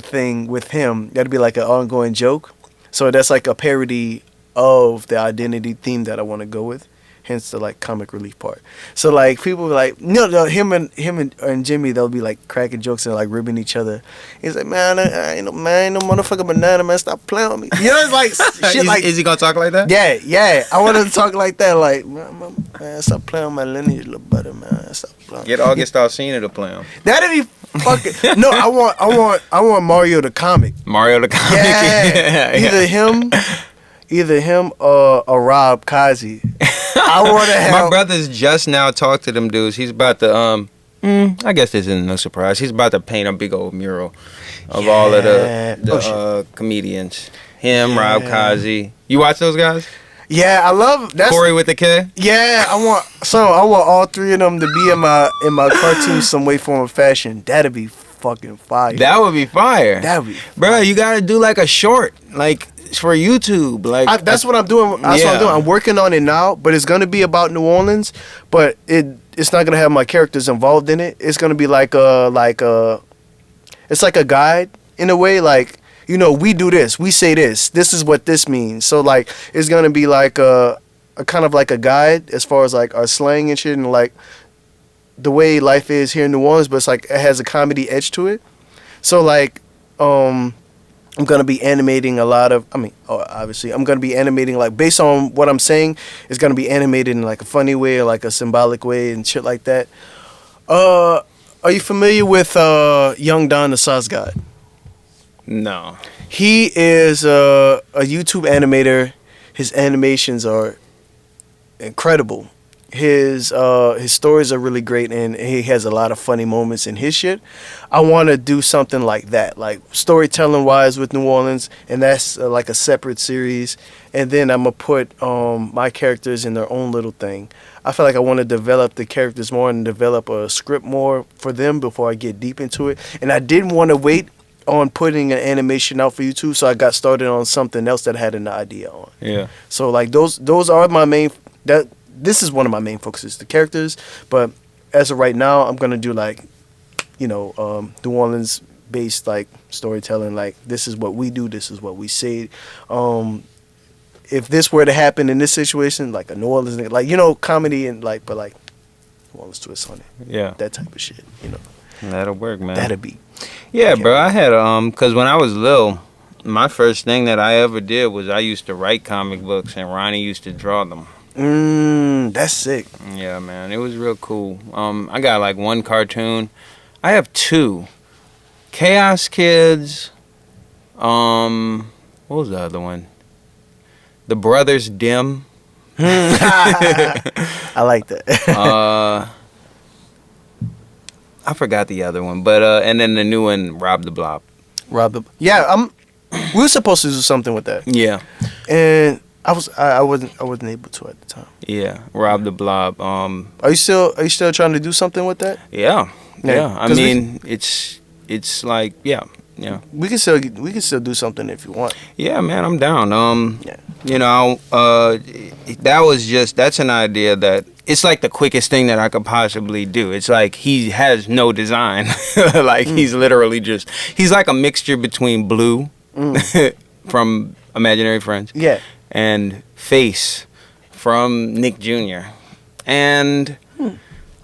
thing with him. That'll be like an ongoing joke. So that's like a parody of the identity theme that I want to go with. Hence the like comic relief part. So like people be like, no, him and Jimmy, they'll be like cracking jokes and like ribbing each other. He's like, man, I ain't no motherfucking banana, man. Stop playing with me. It's like shit. Is he gonna talk like that? Yeah. I want him to talk like that. Like, man, stop playing with my lineage, little buddy, man. Stop playing. Get August Alsina to play him. That'd be fucking. No, I want Mario the comic. Mario the comic. Yeah. Either him or Rob Kazi. I want to have. My brother's just now talked to them dudes. He's about to I guess this isn't no surprise. He's about to paint a big old mural of all of the comedians. Him, Rob Kazi. You watch those guys? Yeah, I love that. Corey with the K. Yeah, I want all 3 of them to be in my cartoon some way, form, or fashion. That'd be fucking fire. That would be fire. That'd be. Bro, you gotta do like a short, like for YouTube. Like that's what I'm doing. That's what I'm doing. I'm working on it now, but it's gonna be about New Orleans. But it's not gonna have my characters involved in it. It's gonna be like it's like a guide in a way. Like, we do this, we say this. This is what this means. So like it's gonna be like a kind of like a guide as far as like our slang and shit and like the way life is here in New Orleans. But it's like it has a comedy edge to it. So like I'm going to be animating a lot of, obviously, I'm going to be animating, like, based on what I'm saying, it's going to be animated in, like, a funny way or, like, a symbolic way and shit like that. Are you familiar with Young Don the Sauce God? No. He is a YouTube animator. His animations are incredible. His stories are really great, and he has a lot of funny moments in his shit. I want to do something like that, like storytelling wise with New Orleans, and that's like a separate series. And then I'm gonna put my characters in their own little thing. I feel like I want to develop the characters more and develop a script more for them before I get deep into it. And I didn't want to wait on putting an animation out for YouTube, so I got started on something else that I had an idea on. Yeah. So like those are my main. This is one of my main focuses, the characters. But as of right now, I'm gonna do like, New Orleans based like storytelling. Like, this is what we do, this is what we say. If this were to happen in this situation, like a New Orleans, like comedy and like, but like New Orleans twist on it. Yeah. That type of shit. That'll work, man. That'll be. Yeah, bro. I had cause when I was little, my first thing that I ever did was I used to write comic books, and Ronnie used to draw them. That's sick. Yeah, man, it was real cool. I got like one cartoon. I have 2. Chaos Kids. What was the other one? The Brothers Dim. I like that. I forgot the other one, but and then the new one, Rob the Blob. Yeah, we were supposed to do something with that. Yeah. And I wasn't able to at the time. Yeah, Rob the Blob. Are you still trying to do something with that? Yeah. I mean, it's like yeah. We can still do something if you want. Yeah, man, I'm down. Yeah. You know, that's an idea that it's like the quickest thing that I could possibly do. It's like he has no design. Like he's literally he's like a mixture between Blue from Imaginary Friends. Yeah. And Face from Nick Jr. and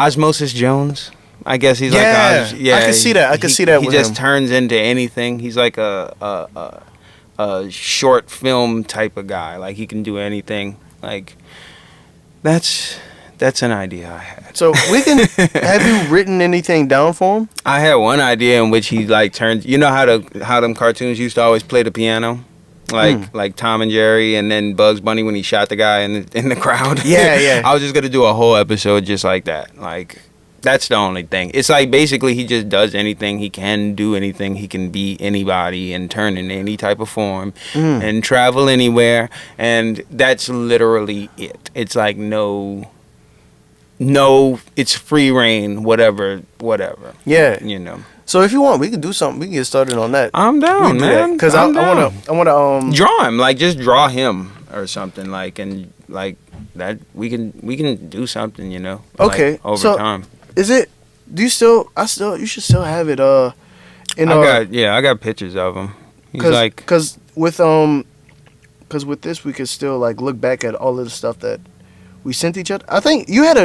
Osmosis Jones. I guess he's like I can see that. I can see that. He with just him. turns into anything. He's like a short film type of guy. Like he can do anything. Like that's an idea I had. So we can. Have you written anything down for him? I had one idea in which he like turns. You know how them cartoons used to always play the piano. Like Tom and Jerry, and then Bugs Bunny when he shot the guy in the crowd. Yeah. I was just gonna do a whole episode just like that. Like that's the only thing. It's like basically he just does anything. He can do anything. He can be anybody and turn in any type of form and travel anywhere. And that's literally it. It's like no. It's free reign. Whatever. Yeah. You know. So if you want, we can do something. We can get started on that. I'm down, man. Because I wanna draw him. Like just draw him or something. Like and like that. We can do something. You know. Okay. Like, over time. Is it? Do you still? You should still have it. I got pictures of him. He's because with this we could still like look back at all of the stuff that we sent each other. I think you had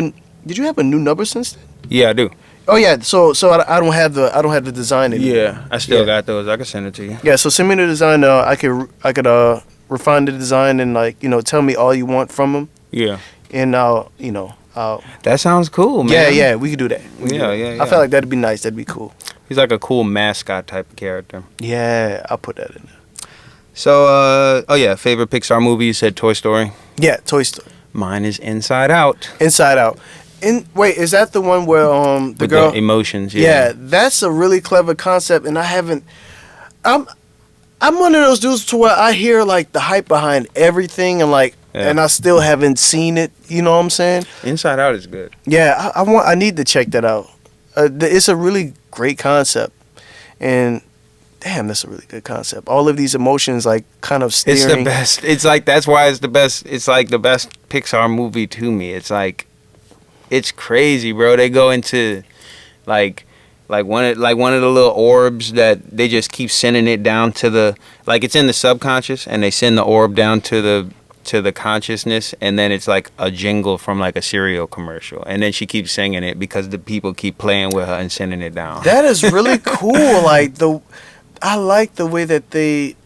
Did you have a new number since then? Yeah, I do. Oh yeah, so I don't have the design anymore. Yeah, I still got those. I can send it to you. Yeah, so send me the design. I could refine the design and tell me all you want from them. Yeah. And I'll That sounds cool, man. Yeah, we could do that. Yeah. I feel like that'd be nice. That'd be cool. He's like a cool mascot type of character. Yeah, I'll put that in there. So, favorite Pixar movie? You said Toy Story. Yeah, Toy Story. Mine is Inside Out. Inside Out. Wait, is that the one where the with girl the emotions? Yeah, that's a really clever concept, and I haven't. I'm one of those dudes to where I hear like the hype behind everything, and and I still haven't seen it. You know what I'm saying? Inside Out is good. Yeah, I need to check that out. It's a really great concept, and damn, that's a really good concept. All of these emotions, like, kind of steering. It's the best. It's like that's why it's the best. It's like the best Pixar movie to me. It's like. It's crazy, bro. They go into like one of the little orbs that they just keep sending it down to the it's in the subconscious, and they send the orb down to the consciousness, and then it's like a jingle from like a cereal commercial, and then she keeps singing it because the people keep playing with her and sending it down. That is really cool. I like the way that they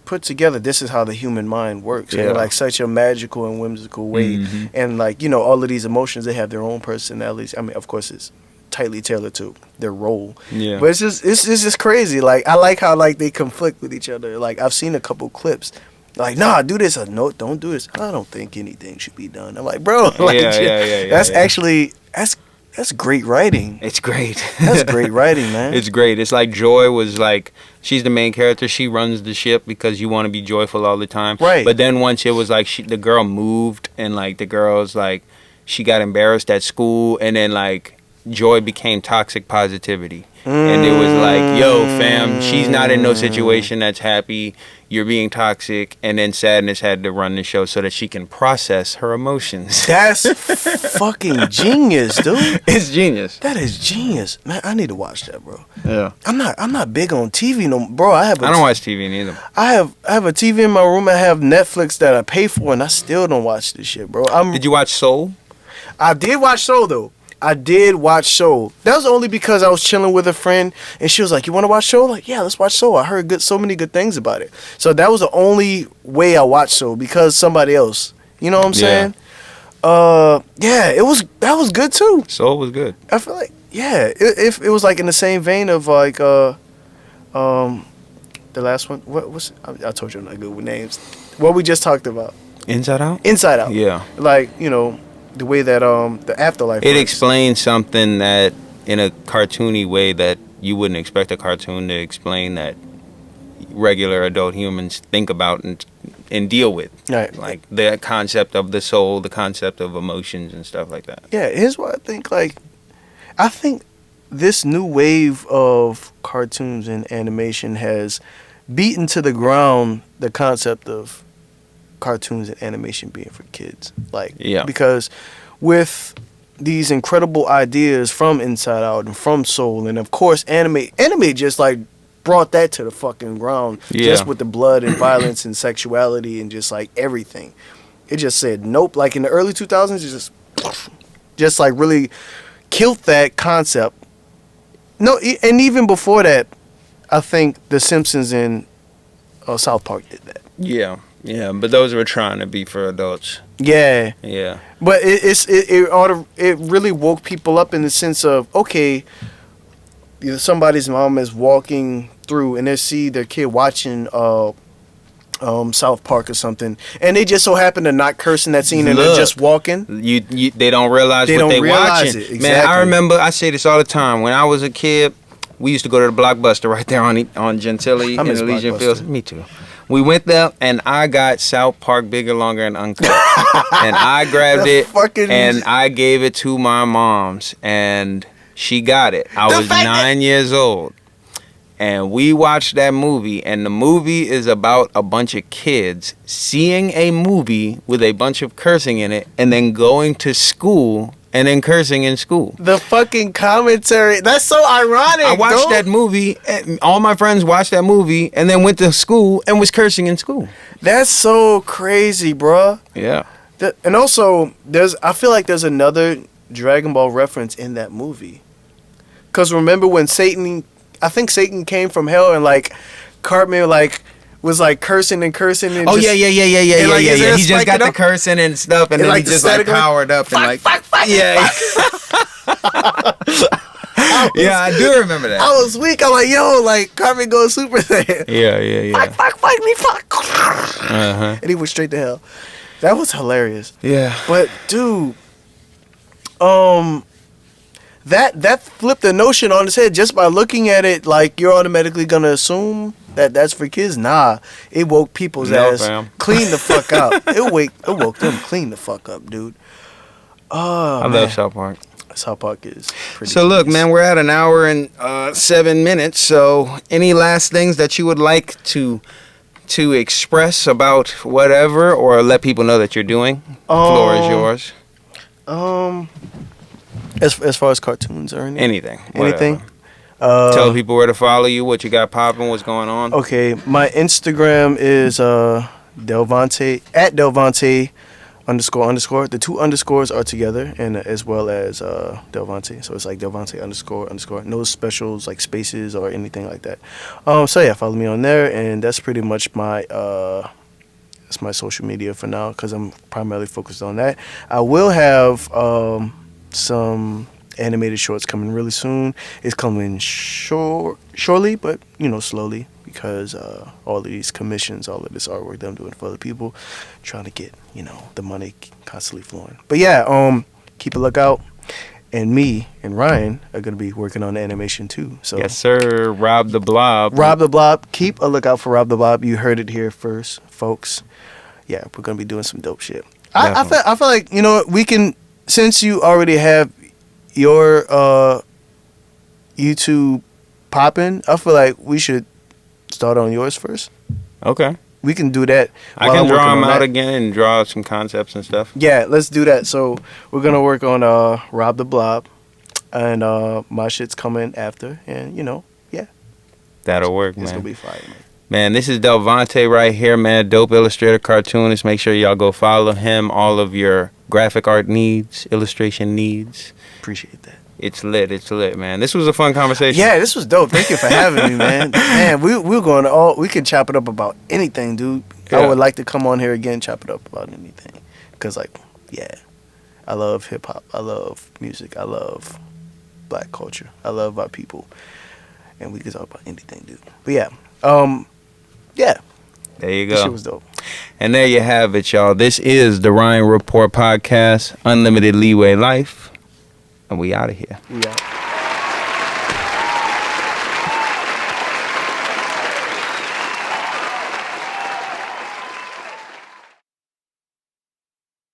put together, this is how the human mind works in like such a magical and whimsical way. And all of these emotions, they have their own personalities. I mean, of course it's tightly tailored to their role, but it's just crazy. Like, I like how they conflict with each other. Like, I've seen a couple clips like, nah, do this, or no, don't do this. I don't think anything should be done. I'm like, bro, that's actually that's great writing. It's great. That's great writing, man. It's great. It's like Joy was like, she's the main character. She runs the ship because you want to be joyful all the time. Right. But then once it was like the girl moved, and like the girl's like, she got embarrassed at school, and then like Joy became toxic positivity. And it was like, yo, fam, she's not in no situation that's happy. You're being toxic. And then Sadness had to run the show so that she can process her emotions. That's fucking genius, dude. It's genius. That is genius, man. I need to watch that, bro. Yeah. I'm not big on TV no, bro. I don't watch TV neither. I have a TV in my room. I have Netflix that I pay for, and I still don't watch this shit, bro. Did you watch Soul? I did watch Soul though. I did watch Soul. That was only because I was chilling with a friend, and she was like, "You want to watch Soul?" Like, yeah, let's watch Soul. I heard so many good things about it. So that was the only way I watched Soul, because somebody else. You know what I'm saying? That was good too. Soul was good. I feel like it was like in the same vein of like the last one. I told you I'm not good with names. What we just talked about. Inside Out? Inside Out. Yeah. Like, you know, the way that the afterlife It works. explains something that in a cartoony way that you wouldn't expect a cartoon to explain, that regular adult humans think about and deal with. Right. Like the concept of the soul, the concept of emotions and stuff like that. Yeah, here's what I think. Like, I think this new wave of cartoons and animation has beaten to the ground the concept of cartoons and animation being for kids. Like, Yeah. because with these incredible ideas from Inside Out and from Soul, and of course anime just like brought that to the fucking ground. Yeah. Just with the blood and violence and sexuality and just like everything. It just said nope. Like in the early 2000s, it just like really killed that concept. No, and even before that, I think The Simpsons and South Park did that. Yeah. Yeah, but those were trying to be for adults. Yeah. Yeah. But it really woke people up in the sense of, okay, somebody's mom is walking through and they see their kid watching South Park or something, and they just so happen to not curse in that scene and they're just walking. They don't realize what they watching. It, exactly. Man, I remember, I say this all the time. When I was a kid, we used to go to the Blockbuster right there on Gentilly in Elysian Fields. Me too. We went there, and I got South Park Bigger, Longer, and Uncut. And I grabbed it, and I gave it to my mom's, and she got it. I was 9 years old. And we watched that movie, and the movie is about a bunch of kids seeing a movie with a bunch of cursing in it, and then going to school and then cursing in school. The fucking commentary. That's so ironic. I watched that movie, and all my friends watched that movie, and then went to school and was cursing in school. That's so crazy, bruh. Yeah. And also, I feel like there's another Dragon Ball reference in that movie. Because remember when I think Satan came from hell, and like Cartman was like cursing and cursing. And yeah. He just got the cursing and stuff, and then like he just like powered up and like yeah. Yeah, I do remember that. I was weak. I'm like, yo, like Cartman goes Super Saiyan. Yeah. Fight me, fuck. Uh-huh. And he went straight to hell. That was hilarious. Yeah. But dude, that flipped the notion on its head just by looking at it. Like, you're automatically gonna assume that that's for kids. Nah, it woke people's ass clean the fuck up. It woke them clean the fuck up, dude. Oh, I love South Park. South Park is pretty. So look, man, we're at an hour and 7 minutes. So any last things that you would like to express about whatever, or let people know that you're doing? Floor is yours. As far as cartoons or anything. Anything. Tell people where to follow you, what you got popping, what's going on. Okay, my Instagram is Delvonte @Delvonte __. The 2 underscores are together, and as well as Delvonte. So it's like Delvonte __. No specials like spaces or anything like that. So yeah, follow me on there, and that's pretty much my that's my social media for now, because I'm primarily focused on that. I will have some animated shorts coming really soon. It's coming shortly, but slowly, because all of these commissions, all of this artwork that I'm doing for other people, trying to get the money constantly flowing. But yeah, keep a lookout. And me and Ryan are gonna be working on the animation too. So yes, sir. Rob the Blob. Rob the Blob. Keep a lookout for Rob the Blob. You heard it here first, folks. Yeah, we're gonna be doing some dope shit. I feel like we can, since you already have your YouTube popping. I feel like we should start on yours first. Okay. We can do that. I can draw them out again and draw some concepts and stuff. Yeah, let's do that. So we're gonna work on Rob the Blob, and my shit's coming after, and yeah, that'll work, man. It's gonna be fire, man. Man, this is Delvonte right here, man. Dope illustrator, cartoonist. Make sure y'all go follow him. All of your graphic art needs, illustration needs. Appreciate that. It's lit, man. This was a fun conversation. Yeah, this was dope. Thank you for having me, man. Man, we're going we can chop it up about anything, dude. Yeah. I would like to come on here again, chop it up about anything. Because, I love hip-hop. I love music. I love black culture. I love our people. And we can talk about anything, dude. But, yeah. Yeah. There you go. This shit was dope. And there you have it, y'all. This is the Ryan Report Podcast, Unlimited Leeway Life. And we out of here. Yeah.